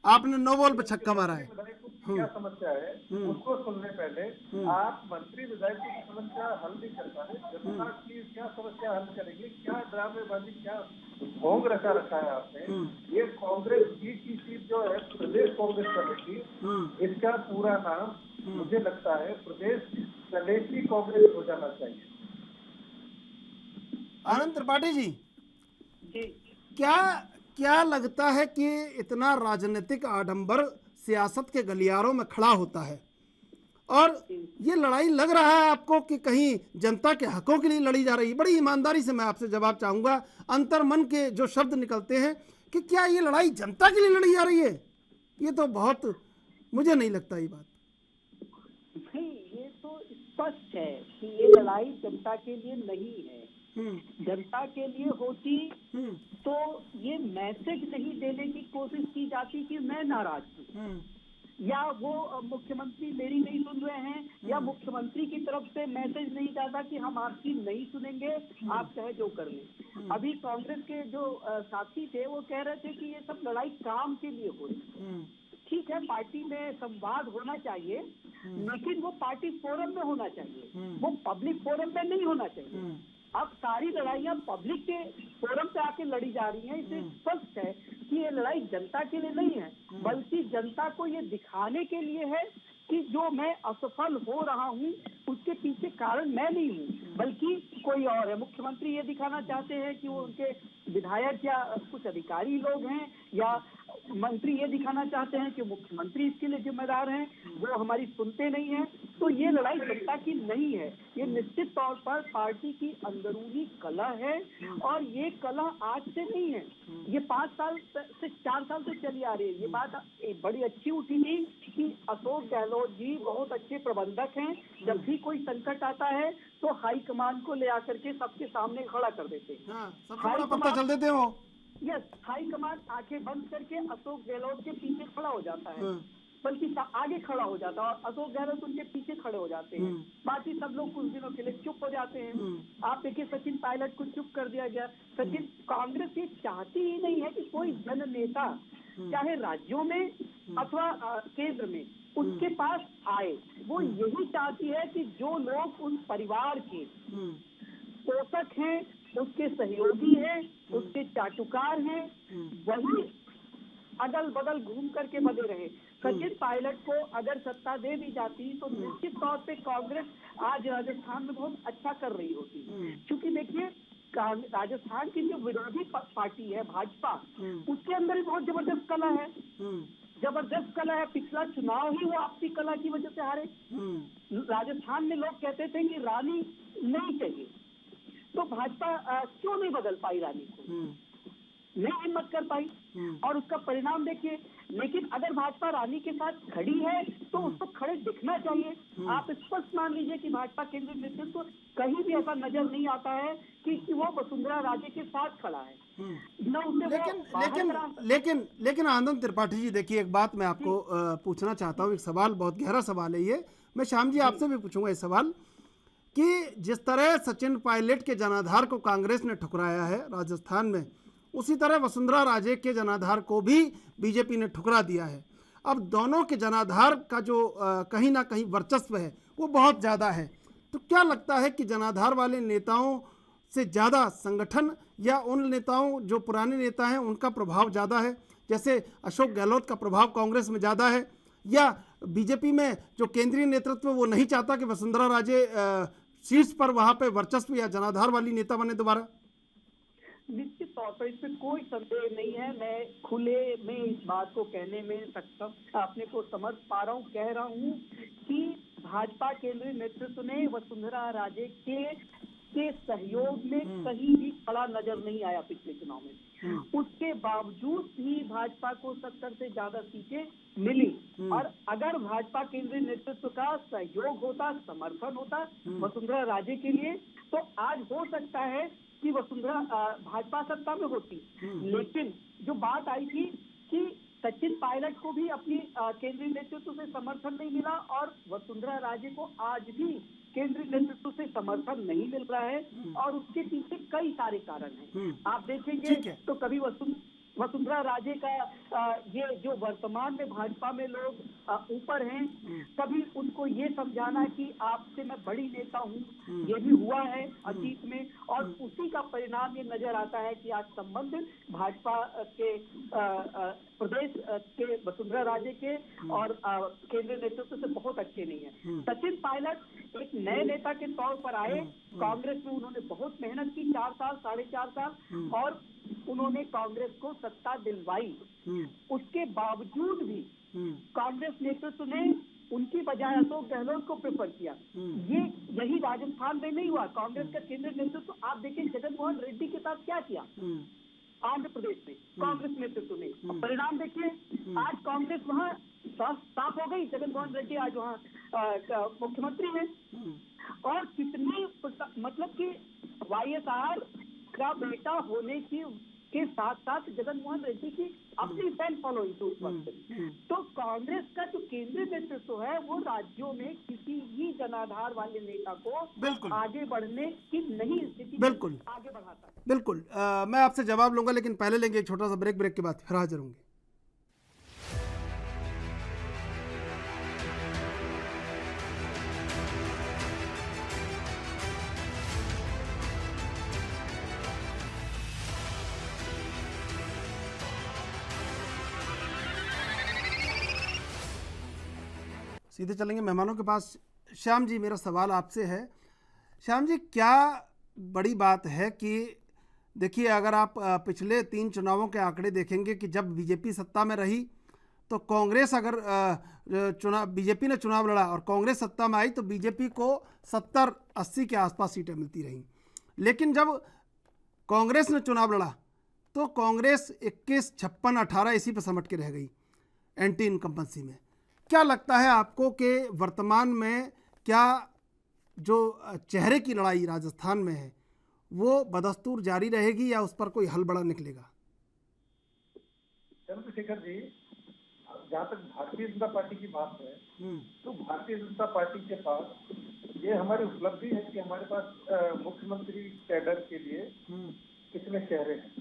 आपने नो बॉल पे छक्का मारा है। क्या समस्या है उसको सुनने पहले आप मंत्री विधायक की समस्या हल नहीं कर पा रहे, जनता की क्या समस्या हल करेंगे? क्या ड्रामेबाजी, क्या ढोंग रखा है आपने? ये कांग्रेस की सीट जो है प्रदेश कांग्रेस कमेटी, इसका पूरा नाम मुझे लगता है प्रदेश कलेशी कांग्रेस हो जाना चाहिए। आनंद त्रिपाठी जी, जी क्या लगता है कि इतना राजनीतिक आडंबर सियासत के गलियारों में खड़ा होता है, और ये लड़ाई लग रहा है आपको कि कहीं जनता के हकों के लिए लड़ी जा रही है? बड़ी ईमानदारी से मैं आपसे जवाब चाहूंगा, अंतर्मन के जो शब्द निकलते हैं कि क्या ये लड़ाई जनता के लिए लड़ी जा रही है? ये तो बहुत, मुझे नहीं लगता ये बात। नहीं, ये तो स्पष्ट है कि ये लड़ाई जनता के लिए नहीं है। जनता के लिए होती तो ये मैसेज नहीं देने की कोशिश की जाती कि मैं नाराज हूँ, या वो मुख्यमंत्री मेरी नहीं सुन रहे हैं, या मुख्यमंत्री की तरफ से मैसेज नहीं जाता कि हम आपकी नहीं सुनेंगे, आप चाहे जो कर लें। अभी कांग्रेस के जो साथी थे वो कह रहे थे कि ये सब लड़ाई काम के लिए हो रही। ठीक है, पार्टी में संवाद होना चाहिए, लेकिन वो पार्टी फोरम में होना चाहिए, वो पब्लिक फोरम में नहीं होना चाहिए। अब सारी लड़ाइयाँ पब्लिक के फोरम पे आके लड़ी जा रही हैं। इससे स्पष्ट है कि ये लड़ाई जनता के लिए नहीं है, बल्कि जनता को ये दिखाने के लिए है कि जो मैं असफल हो रहा हूँ उसके पीछे कारण मैं नहीं हूँ, बल्कि कोई और है। मुख्यमंत्री ये दिखाना चाहते हैं कि वो उनके विधायक या कुछ अधिकारी लोग हैं, या मंत्री ये दिखाना चाहते हैं कि मुख्यमंत्री इसके लिए जिम्मेदार हैं, वो हमारी सुनते नहीं हैं। तो ये लड़ाई जनता की नहीं है, ये निश्चित तौर पर पार्टी की अंदरूनी कला है, और ये कला आज से नहीं है, ये 5 साल से 4 साल से चली आ रही है। ये बात बड़ी अच्छी उठी थी कि अशोक गहलोत जी बहुत अच्छे प्रबंधक हैं, जब भी कोई संकट आता है तो हाईकमान को ले आकर के सबके सामने खड़ा कर देते हैं। सबसे बड़ा पत्ता चल देते हो। यस, हाईकमान आंखें बंद करके अशोक गहलोत के पीछे खड़ा हो जाता है, बल्कि आगे खड़ा हो जाता है, और अशोक गहलोत उनके पीछे खड़े हो जाते हैं। बाकी सब लोग कुछ दिनों के लिए चुप हो जाते हैं। आप देखिए, सचिन पायलट को चुप कर दिया गया। सचिन, कांग्रेस ये चाहती ही नहीं है कि कोई जन नेता, चाहे राज्यों में अथवा केंद्र में, उसके पास आए। वो यही चाहती है कि जो लोग उस परिवार के पोषक हैं, उसके सहयोगी हैं, उसके चाटुकार हैं, वही अगल बगल घूम करके बने रहे। सचिन पायलट को अगर सत्ता दे दी जाती तो निश्चित तौर पे कांग्रेस आज राजस्थान में बहुत अच्छा कर रही होती, क्योंकि देखिए राजस्थान की जो विरोधी पार्टी है भाजपा, उसके अंदर भी बहुत जबरदस्त कला है, जबरदस्त कला है। पिछला चुनाव ही वो आपसी कला की वजह से हारे। राजस्थान में लोग कहते थे कि रानी नहीं चाहिए, तो भाजपा क्यों नहीं बदल पाई रानी को, नहीं हिम्मत कर पाई, और उसका परिणाम देखिए। लेकिन अगर भाजपा रानी के साथ खड़ी है तो उसको खड़े दिखना चाहिए। आप स्पष्ट मान लीजिए कि भाजपा केंद्रीय नेतृत्व कहीं भी ऐसा नजर नहीं आता है कि वो वसुंधरा राजे के साथ खड़ा है। लेकिन आनंद त्रिपाठी जी, देखिए एक बात मैं आपको पूछना चाहता हूँ, एक सवाल, बहुत गहरा सवाल है ये। मैं श्याम जी आपसे भी पूछूंगा ये सवाल कि जिस तरह सचिन पायलट के जनाधार को कांग्रेस ने ठुकराया है राजस्थान में, उसी तरह वसुंधरा राजे के जनाधार को भी बीजेपी ने ठुकरा दिया है। अब दोनों के जनाधार का जो कहीं ना कहीं वर्चस्व है वो बहुत ज़्यादा है, तो क्या लगता है कि जनाधार वाले नेताओं से ज़्यादा संगठन या उन नेताओं जो पुराने नेता हैं उनका प्रभाव ज़्यादा है? जैसे अशोक गहलोत का प्रभाव कांग्रेस में ज़्यादा है, या बीजेपी में जो केंद्रीय नेतृत्व वो नहीं चाहता कि वसुंधरा राजे शीर्ष पर वहाँ पे वर्चस्व या जनाधार वाली नेता बने दोबारा? निश्चित तौर पर इसमें कोई संदेह नहीं है। मैं खुले में इस बात को कहने में सक्षम, अपने को समझ पा रहा हूँ, कह रहा हूँ कि भाजपा केंद्रीय नेतृत्व ने वसुंधरा राजे के के सहयोग में कहीं भी खड़ा नजर नहीं आया पिछले चुनाव में। उसके बावजूद भी भाजपा को 70 से ज्यादा सीटें मिली। और अगर भाजपा केंद्रीय नेतृत्व का सहयोग होता, समर्थन होता वसुंधरा राजे के लिए, तो आज हो सकता है कि वसुंधरा भाजपा सत्ता में होती। लेकिन जो बात आई थी कि सचिन पायलट को भी अपनी केंद्रीय नेतृत्व से समर्थन नहीं मिला और वसुंधरा राजे को आज भी केंद्रीय नेतृत्व से समर्थन नहीं मिल रहा है, और उसके पीछे कई सारे कारण हैं। आप देखेंगे तो कभी वसुंधरा राजे का ये जो वर्तमान में भाजपा में लोग ऊपर हैं, कभी उनको ये समझाना कि आपसे मैं बड़ी नेता हूँ, ये भी हुआ है अतीत में, और उसी का परिणाम ये नजर आता है कि आज संबंध भाजपा के प्रदेश के वसुंधरा राजे के और केंद्रीय नेतृत्व से बहुत अच्छे नहीं है। सचिन पायलट एक नए नेता के तौर पर आए, कांग्रेस में उन्होंने बहुत मेहनत की, 4 साल 4.5 साल, और उन्होंने कांग्रेस को सत्ता दिलवाई। उसके बावजूद भी कांग्रेस नेतृत्व ने उनकी बजाय अशोक गहलोत को प्रेफर किया। यही राजस्थान में नहीं हुआ। कांग्रेस का केंद्रीय नेतृत्व आप देखिए जगन मोहन रेड्डी के साथ क्या किया आंध्र प्रदेश में कांग्रेस नेतृत्व ने, परिणाम देखिए आज कांग्रेस वहाँ साफ हो गई। जगन मोहन रेड्डी आज वहाँ मुख्यमंत्री है, और कितनी मतलब कि YSR का बेटा होने के साथ साथ जगन मोहन रेड्डी की अपनी फैन फॉलोइंग थी उस वक्त। तो कांग्रेस का जो केंद्रीय नेतृत्व है वो राज्यों में किसी भी जनाधार वाले नेता को आगे बढ़ने की नहीं स्थिति आगे बढ़ाता। बिल्कुल मैं आपसे जवाब लूंगा, लेकिन पहले लेंगे एक छोटा सा ब्रेक के बाद फिर हाजिर होंगे। सीधे चलेंगे मेहमानों के पास। श्याम जी, मेरा सवाल आपसे है। श्याम जी, क्या बड़ी बात है कि देखिए अगर आप पिछले 3 चुनावों के आंकड़े देखेंगे कि जब बीजेपी सत्ता में रही तो कांग्रेस अगर बीजेपी ने चुनाव लड़ा और कांग्रेस सत्ता में आई तो बीजेपी को 70-80 के आसपास सीटें मिलती रहीं। लेकिन जब कांग्रेस ने चुनाव लड़ा तो कांग्रेस 21, 56, 18 इसी पर समट के रह गई एंटी इनकम्बेंसी में। क्या लगता है आपको कि वर्तमान में क्या जो चेहरे की लड़ाई राजस्थान में है वो बदस्तूर जारी रहेगी या उस पर कोई हल बड़ा निकलेगा? चंद्रशेखर जी, जहाँ तक भारतीय जनता पार्टी की बात है तो भारतीय जनता पार्टी के पास ये हमारी उपलब्धि है कि हमारे पास मुख्यमंत्री कैडर के लिए कितने चेहरे हैं।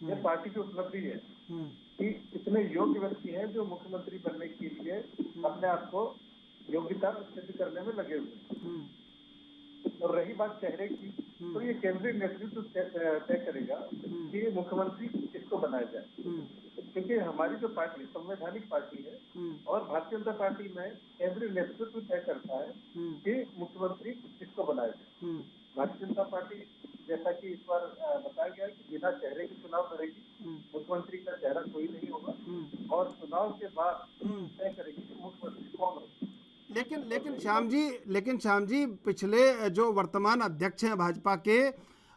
ये पार्टी की उपलब्धि है कि इतने योग्य व्यक्ति हैं जो मुख्यमंत्री बनने के लिए अपने आप को योग्यता सिद्ध करने में लगे हुए हैं। और रही बात चेहरे की, तो ये केंद्रीय नेतृत्व तय करेगा कि ये मुख्यमंत्री किसको बनाया जाए, क्योंकि हमारी जो पार्टी संवैधानिक पार्टी है और भारतीय जनता पार्टी में केंद्रीय नेतृत्व तय करता है कि मुख्यमंत्री किसको बनाया जाए। भारतीय जनता पार्टी जैसा कि इस बार बताया गया है कि बिना चेहरे के चुनाव लड़ेगी, मुख्यमंत्री का चेहरा कोई नहीं होगा और चुनाव के बाद तय करेगी कि मुख्यमंत्री कौन होगा। लेकिन श्याम जी पिछले जो वर्तमान अध्यक्ष हैं भाजपा के,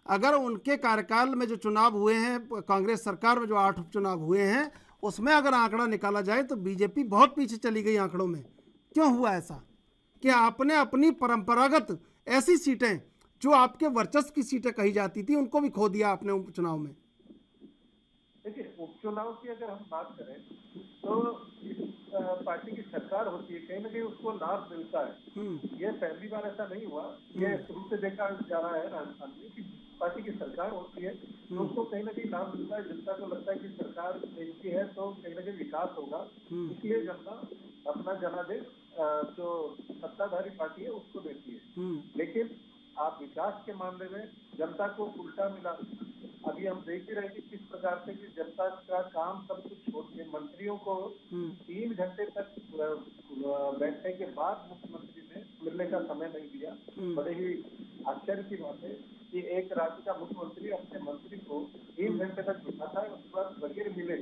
अगर उनके कार्यकाल में जो चुनाव हुए हैं, कांग्रेस सरकार में जो 8 उपचुनाव हुए हैं, उसमें अगर आंकड़ा निकाला जाए तो बीजेपी बहुत पीछे चली गई आंकड़ों में। क्यों हुआ ऐसा कि आपने अपनी परंपरागत ऐसी सीटें जो आपके वर्चस्व की सीटें कही जाती थी उनको भी खो दिया आपने उपचुनाव में? देखिए, उपचुनाव की अगर हम बात करें तो पार्टी की सरकार होती है, कहीं ना कहीं उसको लाभ मिलता है। ये पहली बार ऐसा नहीं हुआ, ये शुरू से देखा जा रहा है राजस्थान में कि पार्टी की सरकार होती है तो उसको कहीं ना कहीं लाभ मिलता है। जनता को लगता है कि सरकार देश की है तो कहीं ना कहीं विकास होगा, इसलिए जनता अपना जनादेश जो सत्ताधारी पार्टी है उसको देती है। लेकिन आप विकास के मामले में जनता को उल्टा मिला। अभी हम देख ही रहे कि किस प्रकार से कि जनता का काम सब कुछ छोड़ के मंत्रियों को 3 घंटे तक बैठने के बाद मुख्यमंत्री ने मिलने का समय नहीं दिया। बड़े ही आश्चर्य की बात है कि एक राज्य का मुख्यमंत्री अपने मंत्री को 3 घंटे तक बिठाता है, उसके बाद बगैर मिले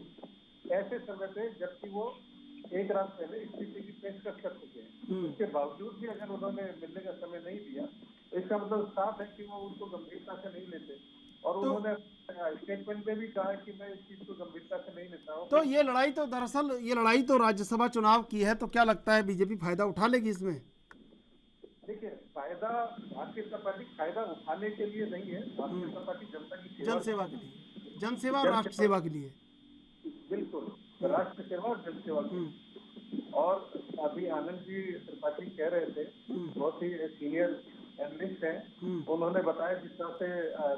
ऐसे समय पे, जबकि वो एक रात पहले इस्तीफे की पेशकश कर चुके हैं। उसके बावजूद भी अगर उन्होंने मिलने का समय नहीं दिया तो इसका मतलब साफ है कि वो उनको गंभीरता से नहीं लेते। और उन्होंने स्टेटमेंट में भी कहा कि मैं इस चीज को गंभीरता से नहीं लेता हूँ। तो ये लड़ाई तो दरअसल ये लड़ाई तो राज्यसभा चुनाव की है, तो क्या लगता है बीजेपी फायदा उठा लेगी इसमें? देखिए, फायदा भारतीय जनता पार्टी फायदा उठाने के लिए नहीं है, भारतीय जनता पार्टी जनता की सेवा, जनसेवा के लिए, जनसेवा और राष्ट्र सेवा के लिए। बिल्कुल, राष्ट्र सेवा और जन सेवा के लिए। और अभी आनंद जी त्रिपाठी कह रहे थे, बहुत ही सीनियर एनालिस्ट हैं, उन्होंने बताया जिस तरह से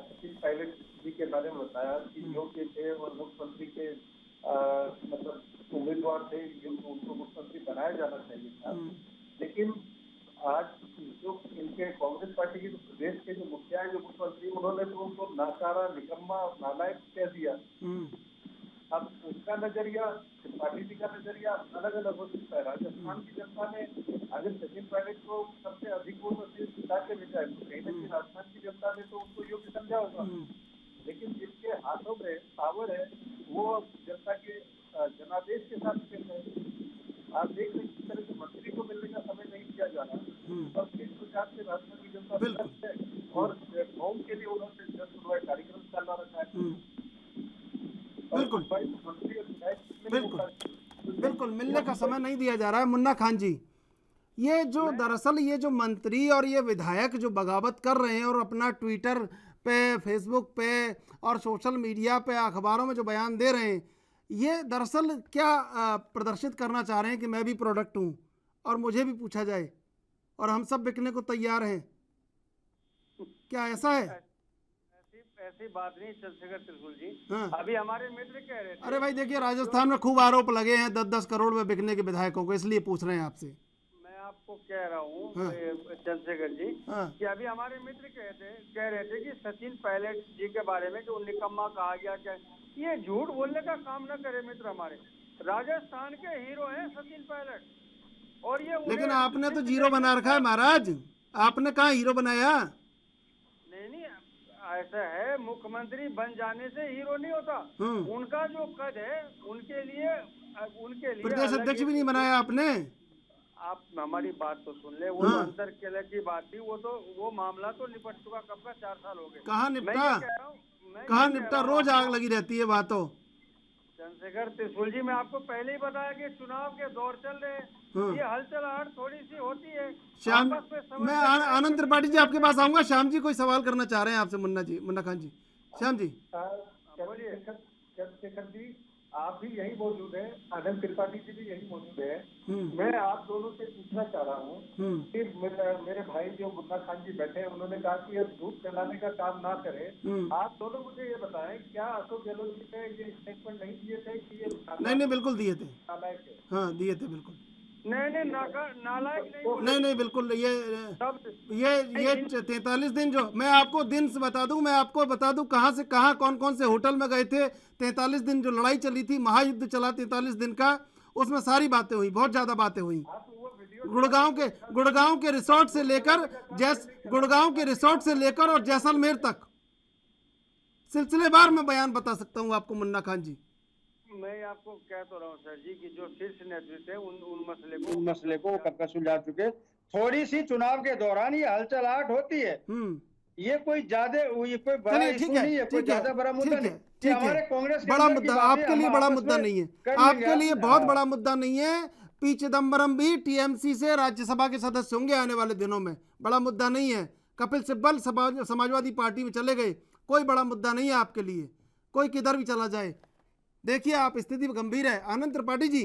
सचिन पायलट जी के बारे में बताया कि योग्य थे और मुख्यमंत्री के मतलब उम्मीदवार थे, उनको मुख्यमंत्री बनाया जाना चाहिए था। लेकिन आज जो इनके कांग्रेस पार्टी के जो प्रदेश के जो मुखिया है, जो मुख्यमंत्री, उन्होंने तो उनको नाकारा, निकम्मा, नालायक कह दिया। अब उनका नजरिया, पार्टी जी का नजरिया अलग अलग हो सकता है। राजस्थान की जनता ने अगर सचिन पायलट को सबसे अधिक वोट जिता के भेजा है, तो कहीं ना कहीं राजस्थान की जनता ने तो उनको योग्य समझा होगा। लेकिन जिसके हाथों में पावर है, वो जनता के जनादेश के साथ खेल रहे हैं। आप देख रहे हैं किस तरह से मंत्री को मिलने का समय नहीं दिया जा रहा, और किस प्रकार से राजस्थान की जनता व्यस्त है, और होम के लिए उन्होंने कार्यक्रम चला रखा है। बिल्कुल बिल्कुल मिलने का समय नहीं दिया जा रहा है। मुन्ना खान जी, ये जो दरअसल ये जो मंत्री और ये विधायक जो बगावत कर रहे हैं और अपना ट्विटर पे, फेसबुक पे और सोशल मीडिया पे, अखबारों में जो बयान दे रहे हैं, ये दरअसल क्या प्रदर्शित करना चाह रहे हैं कि मैं भी प्रोडक्ट हूँ और मुझे भी पूछा जाए और हम सब बिकने को तैयार हैं? क्या ऐसा है? ऐसी बात नहीं चंद्रशेखर त्रिशूल जी। हाँ। अभी हमारे मित्र कह रहे थे। अरे भाई देखिए, राजस्थान में खूब आरोप लगे हैं 10-10 करोड़ में बिकने के विधायकों को, इसलिए पूछ रहे हैं आपसे। मैं आपको कह रहा हूँ हाँ। चंद्रशेखर जी, हाँ। कि अभी हमारे मित्र कह रहे थे कि सचिन पायलट जी के बारे में जो निकम्मा कहा गया, क्या ये झूठ बोलने का काम न करे मित्र। हमारे राजस्थान के हीरो हैं सचिन पायलट, और ये लेकिन आपने तो जीरो बना रखा है महाराज, आपने कहाँ हीरो बनाया? नहीं, ऐसा है, मुख्यमंत्री बन जाने से हीरो नहीं होता। उनका जो कद है, उनके लिए प्रदेश अध्यक्ष भी नहीं बनाया आपने। आप हमारी बात तो सुन ले। वो तो अंतर केले की बात थी, वो मामला तो निपट चुका कब का, 4 साल हो गए। कहाँ निपटा? रोज आग लगी रहती है बातों। चंद्रशेखर त्रिशूल जी, मैं आपको पहले ही बताया कि चुनाव के दौर चल रहे हैं, ये हलचल थोड़ी सी होती है। श्याम, मैं आनंद त्रिपाठी जी आपके पास आऊंगा। श्याम जी कोई सवाल करना चाह रहे हैं आपसे, मुन्ना खान जी। श्याम जी बोलिए। चंद्रशेखर जी, आप भी यही मौजूद है, आनंद त्रिपाठी जी भी यही मौजूद है। मैं आप दोनों से पूछना चाह रहा हूँ कि मेरे भाई जो मुन्ना खान जी बैठे हैं, उन्होंने कहा कि ये झूठ फैलाने का काम ना करें। आप दोनों मुझे ये बताएं, क्या अशोक गहलोत जी ने ये स्टेटमेंट नहीं दिए थे कि ये नहीं बिल्कुल दिए थे। नालायक है? हाँ दिए थे बिल्कुल। नहीं, नालायक नहीं बिल्कुल। ये 43 दिन, जो मैं आपको दिन से बता दूं, मैं आपको बता दूं कहाँ से कहाँ कौन कौन से होटल में गए थे। 43 दिन जो लड़ाई चली थी, महायुद्ध चला 43 दिन का, उसमें सारी बातें हुई, बहुत ज्यादा बातें हुई। गुड़गांव के रिसोर्ट से लेकर और जैसलमेर तक सिलसिलेवार में बयान बता सकता हूँ आपको मुन्ना खान जी। मैं आपको कह तो रहा हूँ सर जी कि जो शीर्ष नेतृत्व है उन मसले को कब का सुलझा चुके। थोड़ी सी चुनाव के दौरान ये हलचलाहट होती है, ये कोई ज्यादा, ये कोई बड़ा इशू नहीं है, कोई ज्यादा बड़ा मुद्दा नहीं। ठीक हमारे है, कांग्रेस बड़ा मुद्दा आपके लिए, बड़ा मुद्दा नहीं है आपके लिए, बहुत बड़ा मुद्दा नहीं है। पी चिदम्बरम भी टीएमसी से राज्यसभा के सदस्य होंगे आने वाले दिनों में, बड़ा मुद्दा नहीं है। कपिल सिब्बल समाजवादी पार्टी में चले गए, कोई बड़ा मुद्दा नहीं है आपके लिए, कोई किधर भी चला जाए। देखिए आप, स्थिति गंभीर है। आनंद त्रिपाठी जी,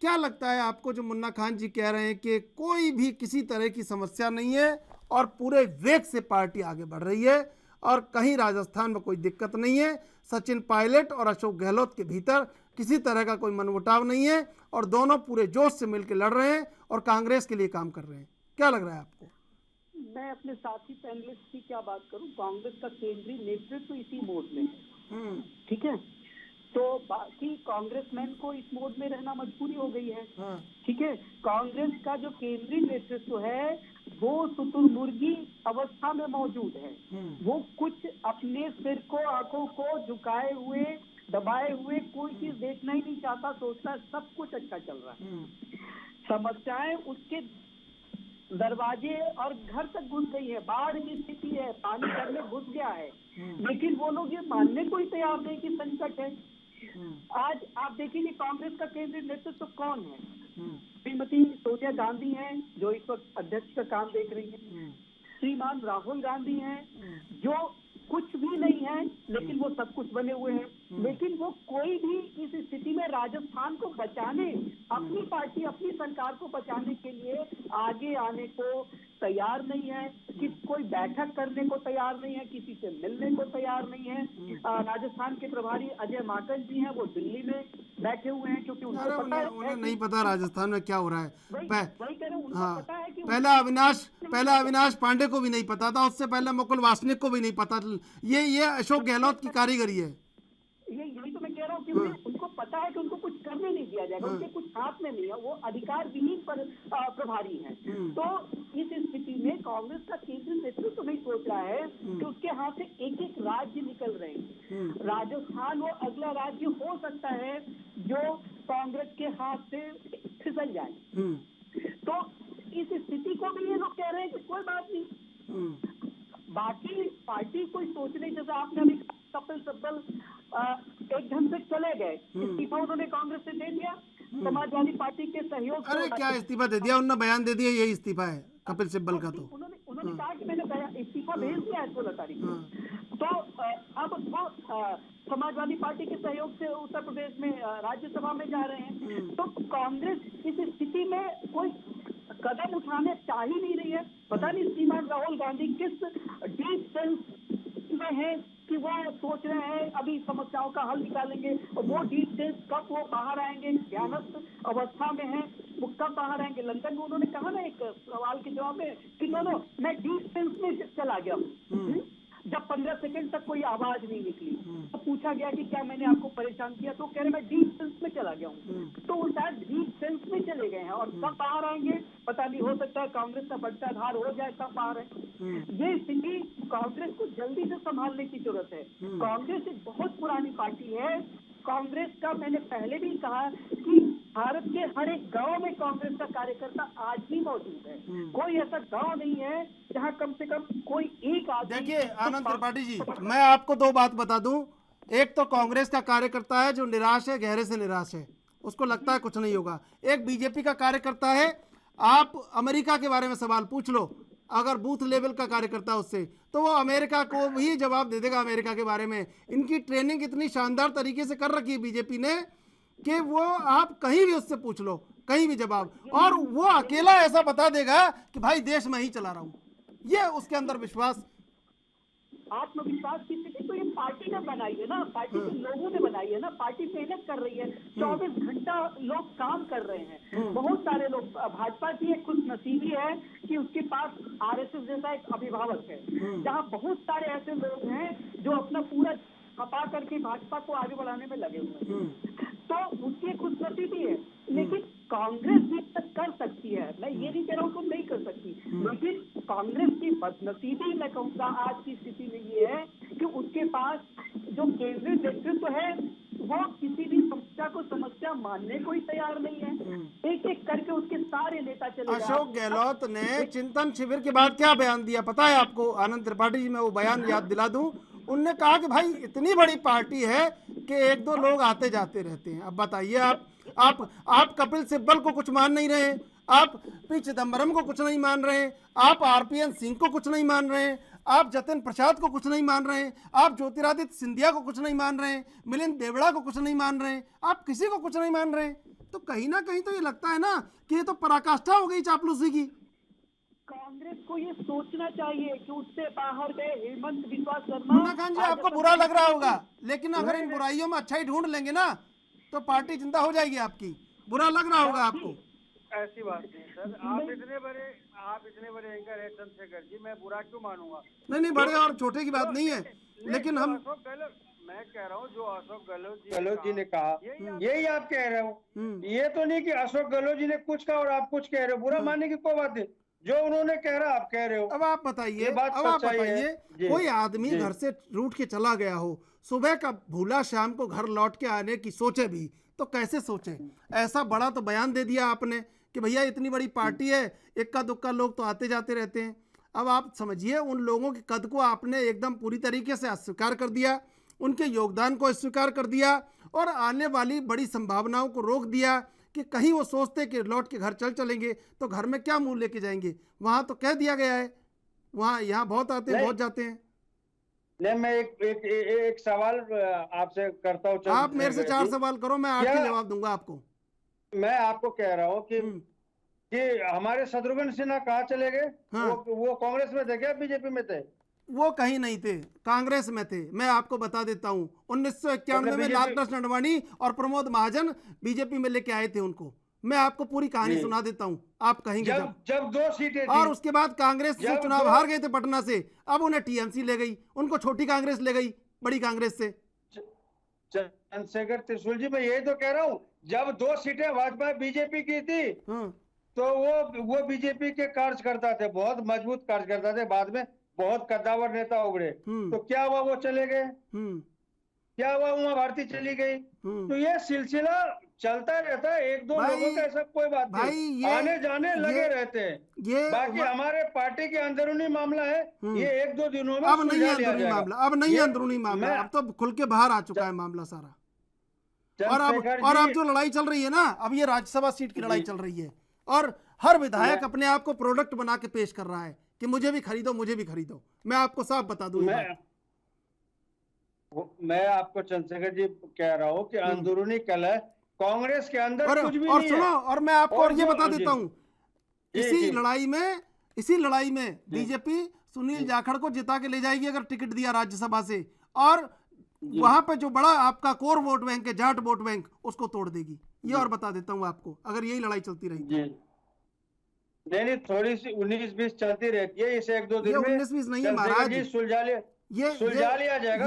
क्या लगता है आपको जो मुन्ना खान जी कह रहे हैं कि कोई भी किसी तरह की समस्या नहीं है और पूरे वेग से पार्टी आगे बढ़ रही है और कहीं राजस्थान में कोई दिक्कत नहीं है, सचिन पायलट और अशोक गहलोत के भीतर किसी तरह का कोई मनमुटाव नहीं है और दोनों पूरे जोश से मिलकर लड़ रहे हैं और कांग्रेस के लिए काम कर रहे हैं? क्या लग रहा है आपको? मैं अपने साथी पैनलिस्ट की क्या बात करूं, कांग्रेस का केंद्रीय नेतृत्व इसी मोड में है, ठीक है, तो बाकी कांग्रेसमैन को इस मोड में रहना मजबूरी हो गई है, ठीक है। कांग्रेस का जो केंद्रीय नेतृत्व है वो शुतुरमुर्गी अवस्था में मौजूद है, वो कुछ अपने सिर को, आंखों को झुकाए हुए, दबाए हुए कोई चीज देखना ही नहीं चाहता, सोचता है सब कुछ अच्छा चल रहा है। समस्याएं उसके दरवाजे और घर तक घुस गई है, बाढ़ की स्थिति है, पानी घर में घुस गया है, लेकिन वो लोग ये मानने को ही तैयार नहीं कि संकट है। आज आप देखेंगे कांग्रेस का केंद्रीय नेतृत्व कौन है? श्रीमती सोनिया गांधी हैं जो इस वक्त अध्यक्ष का काम देख रही है, श्रीमान राहुल गांधी हैं जो कुछ भी नहीं है लेकिन वो सब कुछ बने हुए हैं, लेकिन वो कोई भी इस स्थिति में राजस्थान को बचाने, अपनी पार्टी अपनी सरकार को बचाने के लिए आगे आने को तैयार नहीं है, कि कोई बैठक करने को तैयार नहीं है, किसी से मिलने को तैयार नहीं है। राजस्थान के प्रभारी अजय माकन जी हैं, वो दिल्ली में बैठे हुए हैं क्योंकि उनको पता है, उन्हें नहीं पता राजस्थान में क्या हो रहा है। वही कह रहे हैं, उनको पता है कि पहला अविनाश पांडे को भी नहीं पता था, उससे पहले मुकुल वासनिक को भी नहीं पता। ये अशोक गहलोत की कारीगरी है। यही तो मैं कह रहा हूँ कि उनको पता है कि उनको कुछ करने नहीं दिया जाएगा, उनके कुछ हाथ में नहीं है, वो अधिकार विहीन पर प्रभारी हैं। तो इस स्थिति में कांग्रेस का केंद्रीय नेतृत्व नहीं सोच रहा है कि उसके हाथ से एक एक राज्य निकल रहे हैं। राजस्थान वो अगला राज्य हो सकता है जो कांग्रेस के हाथ से फिसल जाए। तो इस स्थिति को भी ये लोग कह रहे हैं कि कोई बात नहीं, बाकी पार्टी कोई सोचने, जैसे आपने अभी कपिल सिब्बल एक ढंग से चले गए, इस्तीफा उन्होंने कांग्रेस से दे दिया, समाजवादी पार्टी के सहयोग से। अरे क्या इस्तीफा दे दिया उन्होंने, बयान दे दिया यही इस्तीफा है कपिल सिब्बल का। तो उन्होंने कहा कि मैंने इस्तीफा भेज दिया है 16 तारीख को। तो अब वो समाजवादी पार्टी के सहयोग से उत्तर प्रदेश में राज्यसभा में जा रहे हैं। तो कांग्रेस इस स्थिति में कोई कदम उठाने चाह ही नहीं रही है। पता नहीं श्रीमान राहुल गांधी किस डीप सेंस में है कि वो सोच रहे हैं अभी समस्याओं का हल निकालेंगे, और वो डीप सेंस कब वो बाहर आएंगे, ध्यानस्थ अवस्था में है, वो कब बाहर आएंगे। लंदन में उन्होंने कहा ना एक सवाल के जवाब में कि नो मैं डीप सेंस में चला गया हूँ। जब 15 सेकंड तक कोई आवाज नहीं निकली तो पूछा गया कि क्या मैंने आपको परेशान किया, तो कह रहे मैं डीप सेंस में चला गया हूँ। तो वो शायद डीप सेंस में चले गए हैं, और कब बाहर आएंगे पता नहीं, हो सकता है कांग्रेस का बंटाधार हो जाए तब बाहर है। ये स्थिति कांग्रेस को जल्दी से संभालने की जरूरत है। कांग्रेस एक बहुत पुरानी पार्टी है। कांग्रेस का, मैंने पहले भी कहा कि भारत के हर एक गांव में कांग्रेस का कार्यकर्ता आज भी मौजूद है। कोई ऐसा गांव नहीं है जहां कम से कम कोई एक आदमी। देखिए आनंद त्रिपाठी जी, मैं आपको दो बात बता दूं। एक तो कांग्रेस का कार्यकर्ता है जो निराश है, गहरे से निराश है, उसको लगता है कुछ नहीं होगा। एक बीजेपी का कार्यकर्ता है, आप अमेरिका के बारे में सवाल पूछ लो, अगर बूथ लेवल का कार्यकर्ता उससे, तो वो अमेरिका को भी जवाब दे देगा अमेरिका के बारे में। इनकी ट्रेनिंग इतनी शानदार तरीके से कर रखी है बीजेपी ने कि वो आप कहीं भी उससे पूछ लो, कहीं भी जवाब, और वो अकेला ऐसा बता देगा कि भाई देश में ही चला रहा हूं। ये उसके अंदर विश्वास, आत्मविश्वास की स्थिति तो ये पार्टी ने बनाई है ना, पार्टी के लोगों ने बनाई है ना। पार्टी मेहनत कर रही है, 24 घंटा लोग काम कर रहे हैं। बहुत सारे लोग, भाजपा की एक खुश नसीबी है कि उसके पास आरएसएस जैसा एक अभिभावक है, जहां बहुत सारे ऐसे लोग हैं जो अपना पूरा खपा करके भाजपा को आगे बढ़ाने में लगे हुए हैं। तो उसकी खुश नसीबी है, लेकिन कांग्रेस भी तक कर सकती है। मैं ये नहीं कह रहा हूँ तुम नहीं कर सकती, लेकिन कांग्रेस की बदनसीबी मैं कहूँगा आज की स्थिति में ये है कि उसके पास जो केंद्रीय नेतृत्व है वो किसी भी समस्या को समस्या मानने को ही तैयार नहीं है। एक एक करके उसके सारे नेता चले। अशोक गहलोत ने चिंतन शिविर के बाद क्या बयान दिया पता है आपको? आनंद त्रिपाठी जी, मैं वो बयान याद दिला दूं। उनने कहा कि भाई इतनी बड़ी पार्टी है कि एक दो लोग आते जाते रहते हैं। अब बताइए, आप कपिल सिब्बल को कुछ मान नहीं रहे, आप पी चिदम्बरम को कुछ नहीं मान रहे, आप आरपीएन सिंह को कुछ नहीं मान रहे, आप जतिन प्रसाद को कुछ नहीं मान रहे, आप ज्योतिरादित्य सिंधिया को कुछ नहीं मान रहे, मिलिंद देवड़ा को कुछ नहीं मान रहे, आप किसी को कुछ नहीं मान रहे। तो कहीं ना कहीं तो ये लगता है ना कि ये तो पराकाष्ठा हो गई चापलूसी की। कांग्रेस को ये सोचना चाहिए कि उससे बाहर गए हेमंत बिस्वा शर्मा। मुन्ना खान जी, आपको बुरा लग रहा होगा, लेकिन अगर इन बुराइयों में अच्छाई ढूंढ लेंगे ना तो पार्टी जिंदा हो जाएगी आपकी। बुरा लग रहा होगा आपको। ऐसी बात नहीं सर, आप इतने बड़े एंकर है चंद्रशेखर जी, मैं बुरा क्यों मानूंगा? नहीं, बड़े और छोटे की बात नहीं है, लेकिन हम, मैं कह रहा हूँ जो अशोक गहलोत जी ने कहा यही आप कह रहे हो। ये तो नहीं कि अशोक गहलोत जी ने कुछ कहा और आप कुछ कह रहे हो। बुरा मानने की कोई बात नहीं, जो उन्होंने कह रहा आप कह रहे हो। अब आप बताइए, कोई आदमी घर से रूठ के चला गया हो, सुबह का भूला शाम को घर लौट के आने की सोचे भी तो कैसे सोचे? ऐसा बड़ा तो बयान दे दिया आपने कि भैया इतनी बड़ी पार्टी है, इक्का दुक्का लोग तो आते जाते रहते हैं। अब आप समझिए उन लोगों के कद को आपने एकदम पूरी तरीके से अस्वीकार कर दिया, उनके योगदान को अस्वीकार कर दिया और आने वाली बड़ी संभावनाओं को रोक दिया कि कहीं वो सोचते कि लौट के घर चलेंगे तो घर में क्या मुंह लेके जाएंगे। वहाँ तो कह दिया गया है, वहाँ यहाँ बहुत आते हैं, बहुत जाते हैं। नहीं, मैं एक सवाल आपसे करता हूँ। आप मेरे से 4 सवाल करो, मैं 8 के जवाब दूंगा आपको। मैं आपको कह रहा हूँ कि हमारे शत्रुघ्न सिन्हा कहाँ चले गए? हाँ। वो कांग्रेस में थे क्या, बीजेपी में थे? वो कहीं नहीं थे, कांग्रेस में थे। मैं आपको बता देता हूँ 1991 में लालकृष्ण अडवाणी और प्रमोद महाजन बीजेपी में लेके आए थे उनको। मैं आपको पूरी कहानी सुना देता हूँ, आप कहेंगे जब 2 सीटें थी और उसके बाद कांग्रेस से चुनाव हार गए थे पटना से, अब उन्हें टीएमसी ले गई, उनको छोटी कांग्रेस ले गई बड़ी कांग्रेस से। चंद्रशेखर त्रिशूल जी, मैं यही तो कह रहा हूँ, जब 2 सीटें भाजपा बीजेपी की थी तो वो बीजेपी के कार्यकर्ता थे, बहुत मजबूत कार्यकर्ता थे। बाद में बहुत कद्दावर नेता उभरे, तो क्या हुआ? वो चले गए। क्या हुआ? उमा भारती चली गई। तो ये सिलसिला चलता रहता है, 1-2 लोगों का ऐसा कोई बात नहीं, आने जाने लगे रहते हैं। बाकी हमारे पार्टी के अंदरूनी मामला है, ये 1-2 दिनों में अब नहीं है अंदरूनी मामला, अब नहीं है अंदरूनी मामला, अब तो खुल के बाहर आ चुका है मामला सारा। और अब जो लड़ाई चल रही है ना, अब ये राज्यसभा सीट की लड़ाई चल रही है और हर विधायक अपने आप को प्रोडक्ट बना के पेश कर रहा है कि मुझे भी खरीदो, मुझे भी खरीदो। मैं आपको साफ बता दूं, मैं आपको चंद्रशेखर जी कह रहा हूँ कि अंदरूनी कलह कांग्रेस के अंदर कुछ भी नहीं है। सुनो, और मैं आपको और ये बता देता हूँ, इसी लड़ाई में बीजेपी सुनील जाखड़ को जिता के ले जाएगी अगर टिकट दिया राज्यसभा से, और वहां पे जो बड़ा आपका कोर वोट बैंक है, जाट वोट बैंक, उसको तोड़ देगी। ये और बता देता हूँ आपको, अगर यही लड़ाई चलती रही। नहीं, थोड़ी सी 19-20 चलती रहती है, इसे 1-2 दिन में 19-20 नहीं है महाराज, सुलझा लिया जाएगा।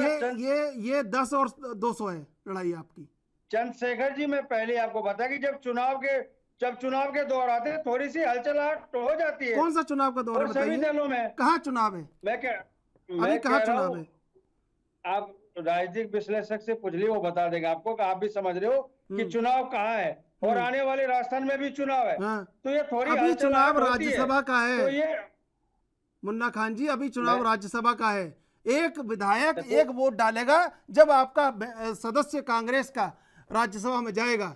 ये 10 और 200 है लड़ाई आपकी। चंद्रशेखर जी, मैं पहले आपको बता कि जब चुनाव के दौर आते हैं थोड़ी सी हलचलाहट हो जाती है। कौन सा चुनाव का दौर है? सभी दलों में। कहाँ चुनाव है? मैं कहाँ चुनाव है? आप राजनीतिक विश्लेषक से पूछ ली, वो बता देगा आपको कि आप भी समझ रहे हो कि चुनाव कहाँ है, और आने वाले राजस्थान में भी चुनाव है। तो ये थोड़ी अभी चुनाव राज्यसभा का है तो ये मुन्ना खान जी, अभी चुनाव राज्यसभा का है। एक विधायक एक वोट डालेगा जब आपका सदस्य कांग्रेस का राज्यसभा में जाएगा।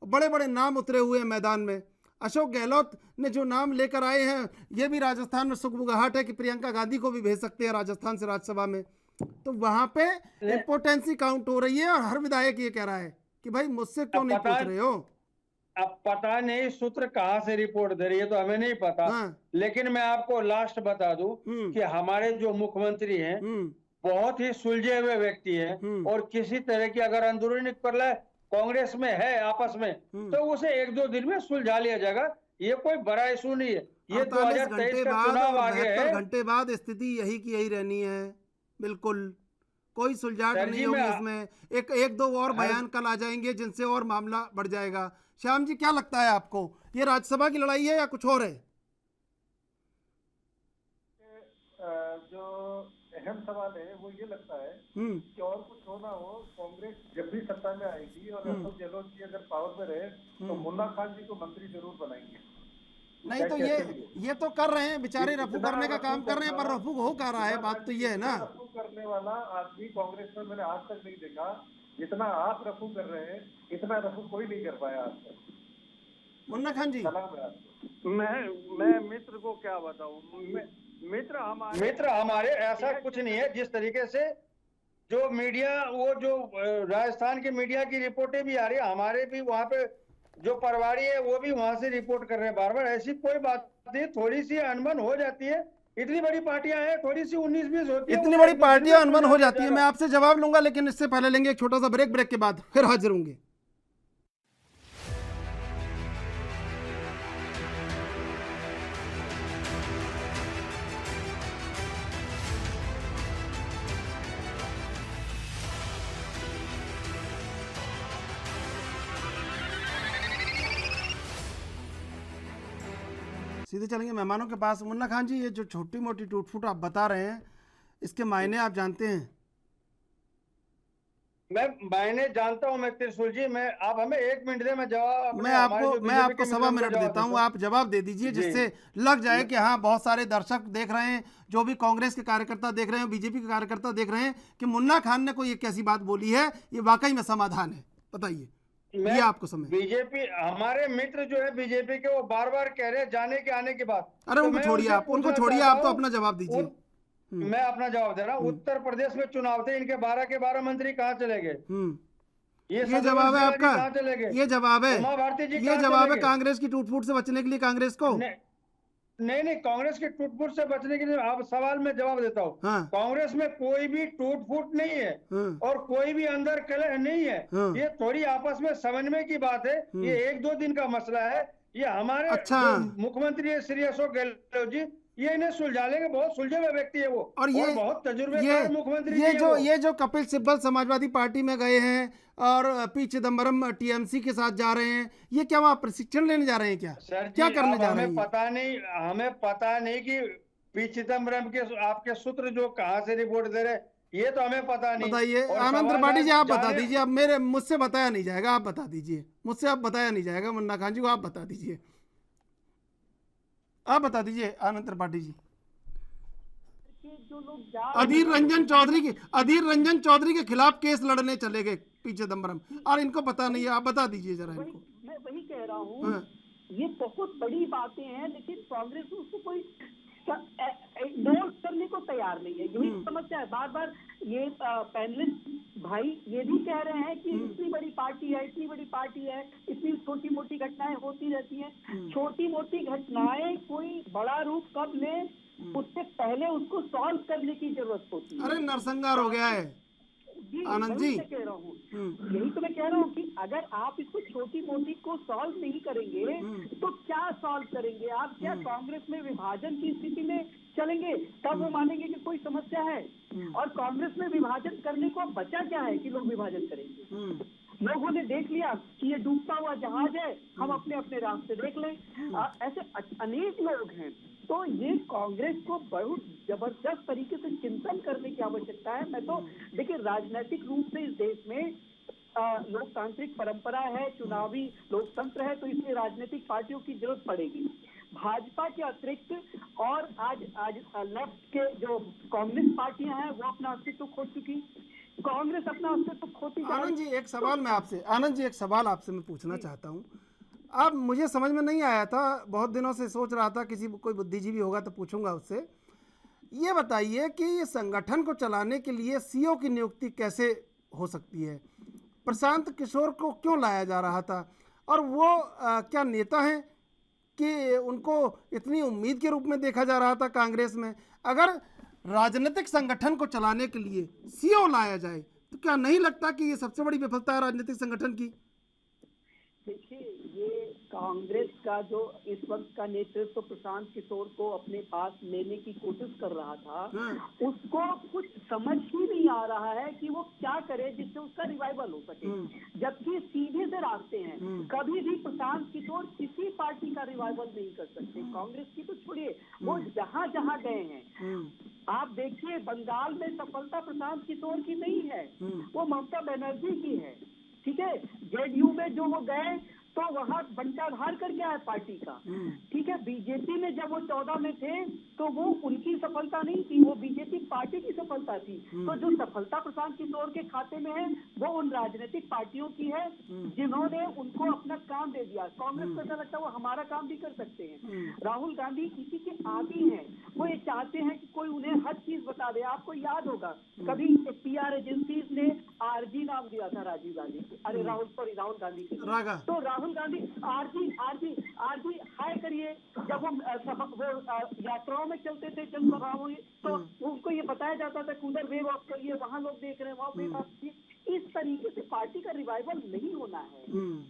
बड़े बड़े नाम उतरे हुए हैं मैदान में। अशोक गहलोत ने जो नाम लेकर आए हैं, ये भी राजस्थान में सुगबुगाहट है कि प्रियंका गांधी को भी भेज सकते हैं राजस्थान से राज्यसभा में। तो वहां पे इम्पोर्टेंसी काउंट हो रही है और हर विधायक ये कह रहा है कि भाई मुझसे क्यों नहीं पूछ रहे हो। अब पता नहीं सूत्र कहाँ से रिपोर्ट दे रही है तो हमें नहीं पता। लेकिन मैं आपको लास्ट बता दूं कि हमारे जो मुख्यमंत्री हैं बहुत ही सुलझे हुए व्यक्ति हैं, और किसी तरह की अगर अंदरूनी कलह कांग्रेस में है आपस में तो उसे 1-2 दिन में सुलझा लिया जाएगा। ये कोई बड़ा इशू नहीं है। ये 2023 का चुनाव आगे है, 72 घंटे बाद स्थिति यही की यही रहनी है। बिल्कुल कोई सुलझाट नहीं होगी इसमें। एक दो और बयान कल आ जाएंगे जिनसे और मामला बढ़ जाएगा। श्याम जी, क्या लगता है आपको, ये राज्यसभा की लड़ाई है या कुछ और है? जो अहम सवाल है वो ये लगता है कि और कुछ होना हो, कांग्रेस जब भी सत्ता में आएगी और अशोक गहलोत जी अगर पावर में रहे तो मुन्ना खान जी को मंत्री जरूर बनाएंगे। नहीं तो ये तो कर रहे हैं बेचारे, रफू करने का काम कर रहे हैं, पर रफू हो कह रहा है। बात तो ये है ना, रफू करने वाला आदमी कांग्रेस में मैंने आज तक नहीं देखा। जितना आप रफू कर रहे हैं इतना रफू कोई नहीं कर पाया आज तक। मुन्ना खान जी, मैं मित्र को क्या बताऊं, मित्र हमारे ऐसा कुछ नहीं है। जिस तरीके से जो मीडिया, वो जो राजस्थान के मीडिया की रिपोर्टें भी आ रही है, हमारे भी वहाँ पे जो परवारी है वो भी वहां से रिपोर्ट कर रहे हैं बार बार। ऐसी कोई बात नहीं, थोड़ी सी अनबन हो जाती है। इतनी बड़ी पार्टियां हैं, थोड़ी सी 19-20 होती है, इतनी बड़ी पार्टियां अनबन हो जाती है। मैं आपसे जवाब लूंगा, लेकिन इससे पहले लेंगे एक छोटा सा ब्रेक के बाद फिर हाजिर होंगे। सीधे चलेंगे मेहमानों के पास। मुन्ना खान जी, ये जो छोटी मोटी टूट फूट आप बता रहे हैं, इसके मायने आप जानते हैं? मैंने जानता हूँ मैं त्रिशूल जी, मैं आप हमें 1 मिनट दे, मैं जवाब मैं आपको 1.25 मिनट देता हूँ, आप जवाब दे दीजिए जिससे लग जाए कि हाँ बहुत सारे दर्शक देख रहे हैं, जो भी कांग्रेस के कार्यकर्ता देख रहे हैं, बीजेपी के कार्यकर्ता देख रहे हैं कि मुन्ना खान ने कोई एक ऐसी बात बोली है, ये वाकई में समाधान है। बताइए, ये आपको समय। बीजेपी हमारे मित्र जो है बीजेपी के, वो बार बार कह रहे हैं जाने के आने की बात। अरे तो उनको छोड़िए, आप उनको छोड़िए, आप तो अपना जवाब दीजिए। मैं अपना जवाब दे रहा हूँ। उत्तर प्रदेश में चुनाव थे, इनके 12 के 12 मंत्री कहाँ चले गए? ये जवाब है आपका? कहाँ चले गए? ये जवाब है? उमा भारती जी ये जवाब है कांग्रेस की टूट-फूट से बचने के लिए कांग्रेस को? नहीं, कांग्रेस की टूट-फूट से बचने के लिए आप सवाल में जवाब देता हूँ। हाँ। कांग्रेस में कोई भी टूट-फूट नहीं है और कोई भी अंदर कलह नहीं है। ये थोड़ी आपस में समन्वय की बात है, ये 1-2 दिन का मसला है। ये हमारे मुख्यमंत्री है श्री अशोक गहलोत जी, ये इन्हें सुलझा लेंगे। बहुत सुलझे हुए व्यक्ति है वो, और ये बहुत तजुर्बेकार मुख्यमंत्री ये जो कपिल सिब्बल समाजवादी पार्टी में गए हैं और पी चिदम्बरम टीएमसी के साथ जा रहे हैं, ये क्या वहाँ प्रशिक्षण लेने जा रहे हैं क्या? क्या करने जा रहे हैं? हमें पता नहीं कि पी चिदम्बरम के आपके सूत्र जो कहाँ से रिपोर्ट दे रहे, ये तो हमें पता नहीं। बताइए आनंद त्रिपाठी जी, आप बता दीजिए। अब मुझसे बताया नहीं जाएगा, आप बता दीजिए। मुझसे आप बताया नहीं जाएगा, मुन्ना खान जी को आप बता दीजिए, आप बता दीजिए आनंद त्रिपाठी जी। अधीर रंजन चौधरी के खिलाफ केस लड़ने चले गए पी चिदम्बरम, और इनको पता नहीं है, आप बता दीजिए जरा इनको। मैं वही कह रहा हूँ, ये बहुत बड़ी बातें हैं, लेकिन कांग्रेस उसको कोई इग्नोर करने को तैयार नहीं है। यही समस्या है। बार बार ये पैनलिस्ट भाई ये भी कह रहे हैं कि इतनी बड़ी पार्टी है, इतनी बड़ी पार्टी है, इतनी छोटी मोटी घटनाएं होती रहती हैं। छोटी मोटी घटनाएं कोई बड़ा रूप कब ले, उससे पहले उसको सॉल्व करने की जरूरत होती है। अरे नरसंहार हो गया है आनंद जी, कह रहा हूँ, यही तो मैं कह रहा हूँ कि अगर आप इसको छोटी मोटी को सॉल्व नहीं करेंगे तो क्या सॉल्व करेंगे आप? क्या कांग्रेस में विभाजन की स्थिति में चलेंगे? तब वो मानेंगे कि कोई समस्या है। और कांग्रेस में विभाजन करने को बचा क्या है कि लोग विभाजन करेंगे? लोगों ने देख लिया कि ये डूबता हुआ जहाज है, हम अपने अपने रास्ते देख लें। ऐसे अनेक लोग हैं। तो ये कांग्रेस को बहुत जबरदस्त तरीके से चिंतन करने की आवश्यकता है। मैं तो देखिए, राजनीतिक रूप से इस देश में लोकतांत्रिक परंपरा है, चुनावी लोकतंत्र है, तो इसलिए राजनीतिक पार्टियों की जरूरत पड़ेगी। भाजपा के अतिरिक्त और आज लेफ्ट के जो कम्युनिस्ट पार्टियां हैं वो अपना अस्तित्व खो चुकी, कांग्रेस अपना अस्तित्व खोती। आनंद जी एक सवाल आपसे मैं पूछना चाहता हूँ। अब मुझे समझ में नहीं आया था, बहुत दिनों से सोच रहा था किसी कोई बुद्धिजीवी होगा तो पूछूंगा उससे। ये बताइए कि ये संगठन को चलाने के लिए सीईओ की नियुक्ति कैसे हो सकती है? प्रशांत किशोर को क्यों लाया जा रहा था? और वो क्या नेता हैं कि उनको इतनी उम्मीद के रूप में देखा जा रहा था कांग्रेस में? अगर राजनीतिक संगठन को चलाने के लिए सीईओ लाया जाए तो क्या नहीं लगता कि ये सबसे बड़ी विफलता है राजनीतिक संगठन की? देखिए, ये कांग्रेस का जो इस वक्त का नेतृत्व प्रशांत किशोर को अपने पास लेने की कोशिश कर रहा था, उसको कुछ समझ ही नहीं आ रहा है कि वो क्या करे जिससे उसका रिवाइवल हो सके। जबकि सीधे से रास्ते हैं, कभी भी प्रशांत किशोर किसी पार्टी का रिवाइवल नहीं कर सकते। कांग्रेस की तो छोड़िए, वो जहां जहां गए हैं, आप देखिए बंगाल में सफलता प्रशांत किशोर की नहीं है, वो ममता बनर्जी की है। ठीक है, जेडीयू में जो वो गए तो वहाँ बंटाधार कर गया है पार्टी का। ठीक है, बीजेपी में जब वो 14 में थे तो वो उनकी सफलता नहीं थी, वो बीजेपी पार्टी की सफलता थी। तो जो सफलता प्रशांत किशोर के खाते में है वो उन राजनीतिक पार्टियों की है जिन्होंने उनको अपना काम दे दिया। कांग्रेस को ऐसा लगता है वो हमारा काम भी कर सकते हैं। राहुल गांधी इसी के आदी हैं, वो ये चाहते हैं कि कोई उन्हें हर चीज बता दे। आपको याद होगा कभी PR एजेंसीज ने RG नाम दिया था राजीव गांधी को, अरे राहुल गांधी के। तो राहुल गांधी RG हाय करिए। जब वो यात्राओं में चलते थे, जनसभाओं में, तो उनको ये बताया जाता था कूलर वेव ऑफ करिए, वहां लोग देख रहे हैं, वहां वेव ऑफ करिए। इस तरीके से पार्टी का रिवाइवल नहीं होना है।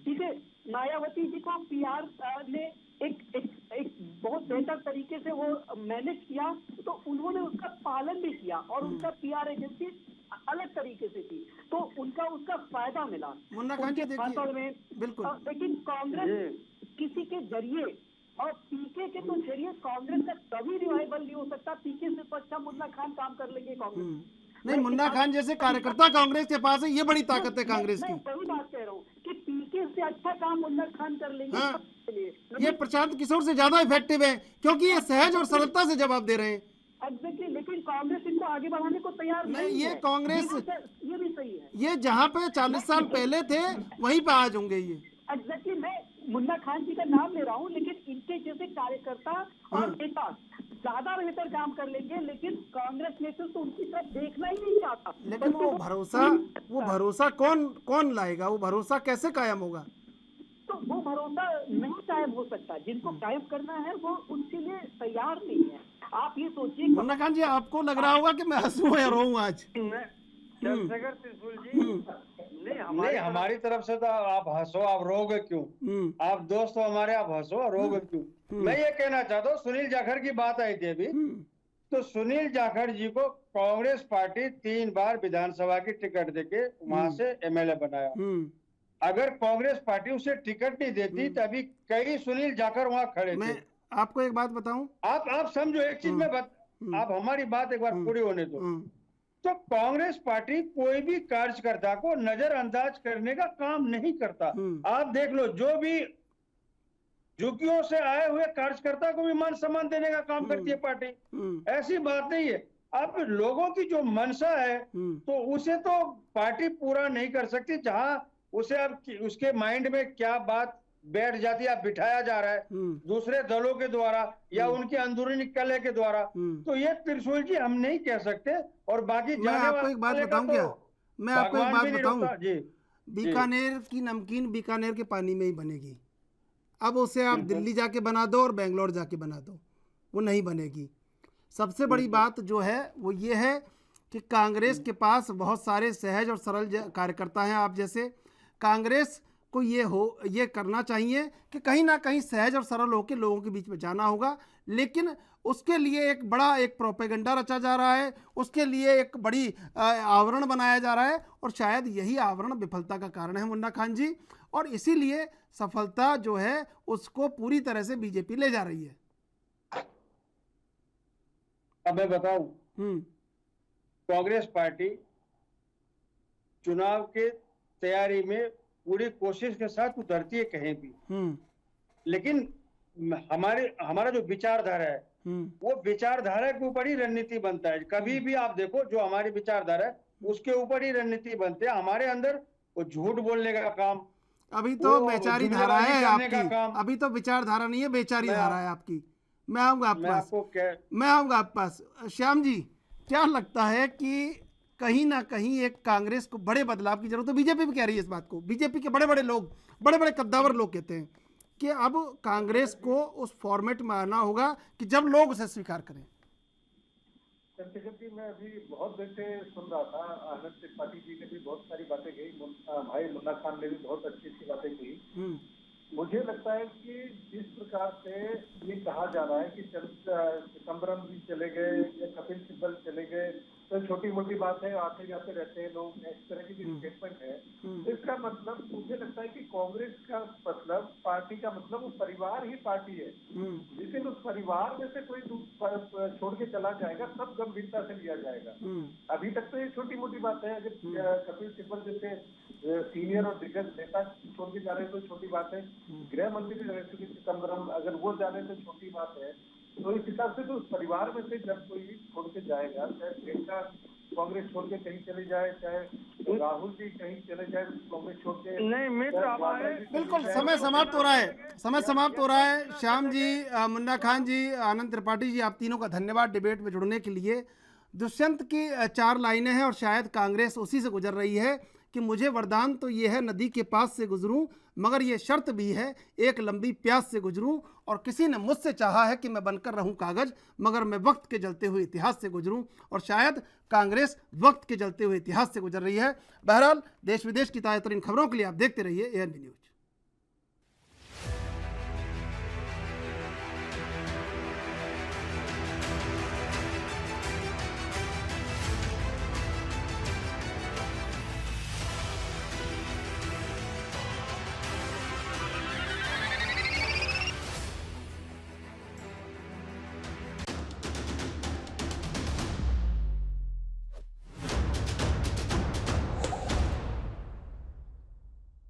ठीक है, मायावती जी को PR ने एक बहुत बेहतर तरीके से वो मैनेज किया, तो उन्होंने उसका पालन भी किया और उनका PR एजेंसी अलग तरीके से थी, तो उनका उसका फायदा मिला उनके भाषण में। बिल्कुल। लेकिन कांग्रेस किसी के जरिए और पीके के तो जरिए कांग्रेस का कभी रिवाइवल नहीं हो सकता। पीके से तो अच्छा मुन्ना खान काम कर लेंगे कांग्रेस। नहीं, मुन्ना खान जैसे कार्यकर्ता कांग्रेस के पास है, ये बड़ी ताकत है कांग्रेस की। मैं वही बात कह रहा हूँ कि पीके से अच्छा काम मुन्ना खान कर लेंगे हाँ। सबके लिए। ये प्रशांत किशोर से ज्यादा इफेक्टिव है, क्योंकि ये सहज और सरलता से जवाब दे रहे हैं। एग्जैक्टली, लेकिन कांग्रेस इनको आगे बढ़ाने को तैयार नहीं, नहीं ये है। कांग्रेस- ये भी सही है। ये जहाँ पे 40 साल पहले थे वहीं पे आज होंगे ये। एग्जैक्टली, मैं मुन्ना खान जी का नाम ले रहा हूँ, लेकिन इनके जैसे कार्यकर्ता और नेता ज्यादा बेहतर काम कर लेंगे, लेकिन कांग्रेस नेतृत्व तो उनकी तरफ देखना ही नहीं चाहता। लेकिन वो भरोसा कौन लाएगा? वो भरोसा कैसे कायम होगा? तो वो भरोसा नहीं कायम हो सकता। जिनको कायम करना है वो उनके लिए तैयार नहीं है। आप ये सोचिए, मुन्ना खान जी, आपको लग रहा होगा कि मैं हंसूं या रोऊं आज? चंद्रशेखर त्रिशूल जी, नहीं हमारी तरफ से तो आप हंसो, आप रोगे क्यों? आप दोस्त हो हमारे, आप हंसो, रोगे क्यों? मैं ये कहना चाहता हूँ, सुनील जाखड़ की बात आई थी अभी, तो सुनील जाखड़ जी को कांग्रेस पार्टी 3 बार विधानसभा की टिकट देके वहां से एमएलए बनाया। अगर कांग्रेस पार्टी उसे टिकट नहीं देती तो अभी कई सुनील जाखड़ वहां खड़े थे। मैं आपको एक बात बताऊं, आप समझो एक चीज में आप हमारी बात एक बार पूरी होने दो। तो कांग्रेस पार्टी कोई भी कार्यकर्ता को नजरअंदाज करने का काम नहीं करता। आप देख लो, जो भी झुग्गियों से आए हुए कार्यकर्ता को भी मान सम्मान देने का काम करती है पार्टी। ऐसी बात नहीं है। अब लोगों की जो मंशा है तो उसे तो पार्टी पूरा नहीं कर सकती। जहां उसे अब उसके माइंड में क्या बात बैठ जाती है, बिठाया जा रहा है दूसरे दलों के द्वारा या उनके अंदरूनी कलह के द्वारा, तो ये त्रिशूल जी हम नहीं कह सकते। और बाकी मैं आपको एक बात बताऊं क्या? मैं आपको एक बात बताऊं, जी, बीकानेर की नमकीन बीकानेर के पानी में ही बनेगी। अब उसे आप दिल्ली जाके बना दो और बेंगलोर जाके बना दो, वो नहीं बनेगी। सबसे बड़ी बात जो है वो ये है कि कांग्रेस के पास बहुत सारे सहज और सरल कार्यकर्ता हैं आप जैसे। कांग्रेस को ये करना चाहिए कि कहीं ना कहीं सहज और सरल होकर लोगों के बीच में जाना होगा, लेकिन उसके लिए एक प्रोपेगेंडा रचा जा रहा है, उसके लिए एक बड़ी आवरण बनाया जा रहा है, और शायद यही आवरण विफलता का कारण है मुन्ना खान जी। और इसीलिए सफलता जो है उसको पूरी तरह से बीजेपी ले जा रही है। अब मैं बताऊं, कांग्रेस पार्टी चुनाव के तैयारी में पूरी कोशिश के साथ उतरती है कहीं भी, लेकिन हमारा जो विचारधारा है वो विचारधारा के ऊपर ही रणनीति बनता है। कभी भी आप देखो, जो हमारी विचारधारा है उसके ऊपर ही रणनीति बनते हैं। हमारे अंदर वो झूठ बोलने का काम, अभी तो बेचारी धारा है आपकी, अभी तो विचारधारा नहीं है, बेचारी धारा है आपकी। मैं आऊंगा आपके पास। श्याम जी, क्या लगता है कि कहीं ना कहीं एक कांग्रेस को बड़े बदलाव की जरूरत है? बीजेपी भी कह रही है इस बात को। बीजेपी के बड़े बड़े लोग, बड़े बड़े कद्दावर लोग कहते हैं कि अब कांग्रेस को उस फॉर्मेट में आना होगा कि जब लोग उसे स्वीकार करें। चंद्रशेखर जी, मैं अभी बहुत देर से सुन रहा था, आनंद त्रिपाठी जी ने भी बहुत सारी बातें कही, भाई मुन्ना खान ने भी बहुत अच्छी अच्छी बातें कही। मुझे लगता है कि जिस प्रकार से ये कहा जा रहा है कि चिदम्बरम जी चले गए या कपिल सिब्बल चले गए तो छोटी मोटी बात है, आते जाते रहते हैं लोग, इस तरह की स्टेटमेंट है। इसका मतलब मुझे लगता है कि कांग्रेस का मतलब, पार्टी का मतलब वो परिवार ही पार्टी है। लेकिन उस परिवार में से कोई छोड़ के चला जाएगा तब गंभीरता से लिया जाएगा। अभी तक तो ये छोटी मोटी बात है। अगर कपिल सिब्बल जैसे सीनियर और दिग्गज नेता छोड़ के जा रहे हैं तो छोटी बात है। गृह मंत्री रह चुके चिदम्बरम, अगर वो जा रहे हैं तो छोटी बात है। तो इस हिसाब से तो उस परिवार में से जब कोई छोड़ के जाएगा, चाहे प्रियंका कांग्रेस छोड़ के कहीं चले जाए, चाहे राहुल जी कहीं चले जाए कांग्रेस छोड़ के, नहीं मित्र, बिल्कुल समय समाप्त हो रहा है। श्याम जी, मुन्ना खान जी, आनंद त्रिपाठी जी, आप तीनों का धन्यवाद डिबेट में जुड़ने के लिए। दुष्यंत की 4 लाइनें हैं और शायद कांग्रेस उसी से गुजर रही है कि मुझे वरदान तो ये है नदी के पास से गुजरूं, मगर ये शर्त भी है एक लंबी प्यास से गुजरूं, और किसी ने मुझसे चाहा है कि मैं बनकर रहूं कागज, मगर मैं वक्त के जलते हुए इतिहास से गुजरूं। और शायद कांग्रेस वक्त के जलते हुए इतिहास से गुजर रही है। बहरहाल, देश विदेश की ताज़ा तरीन खबरों के लिए आप देखते रहिए ANB न्यूज़।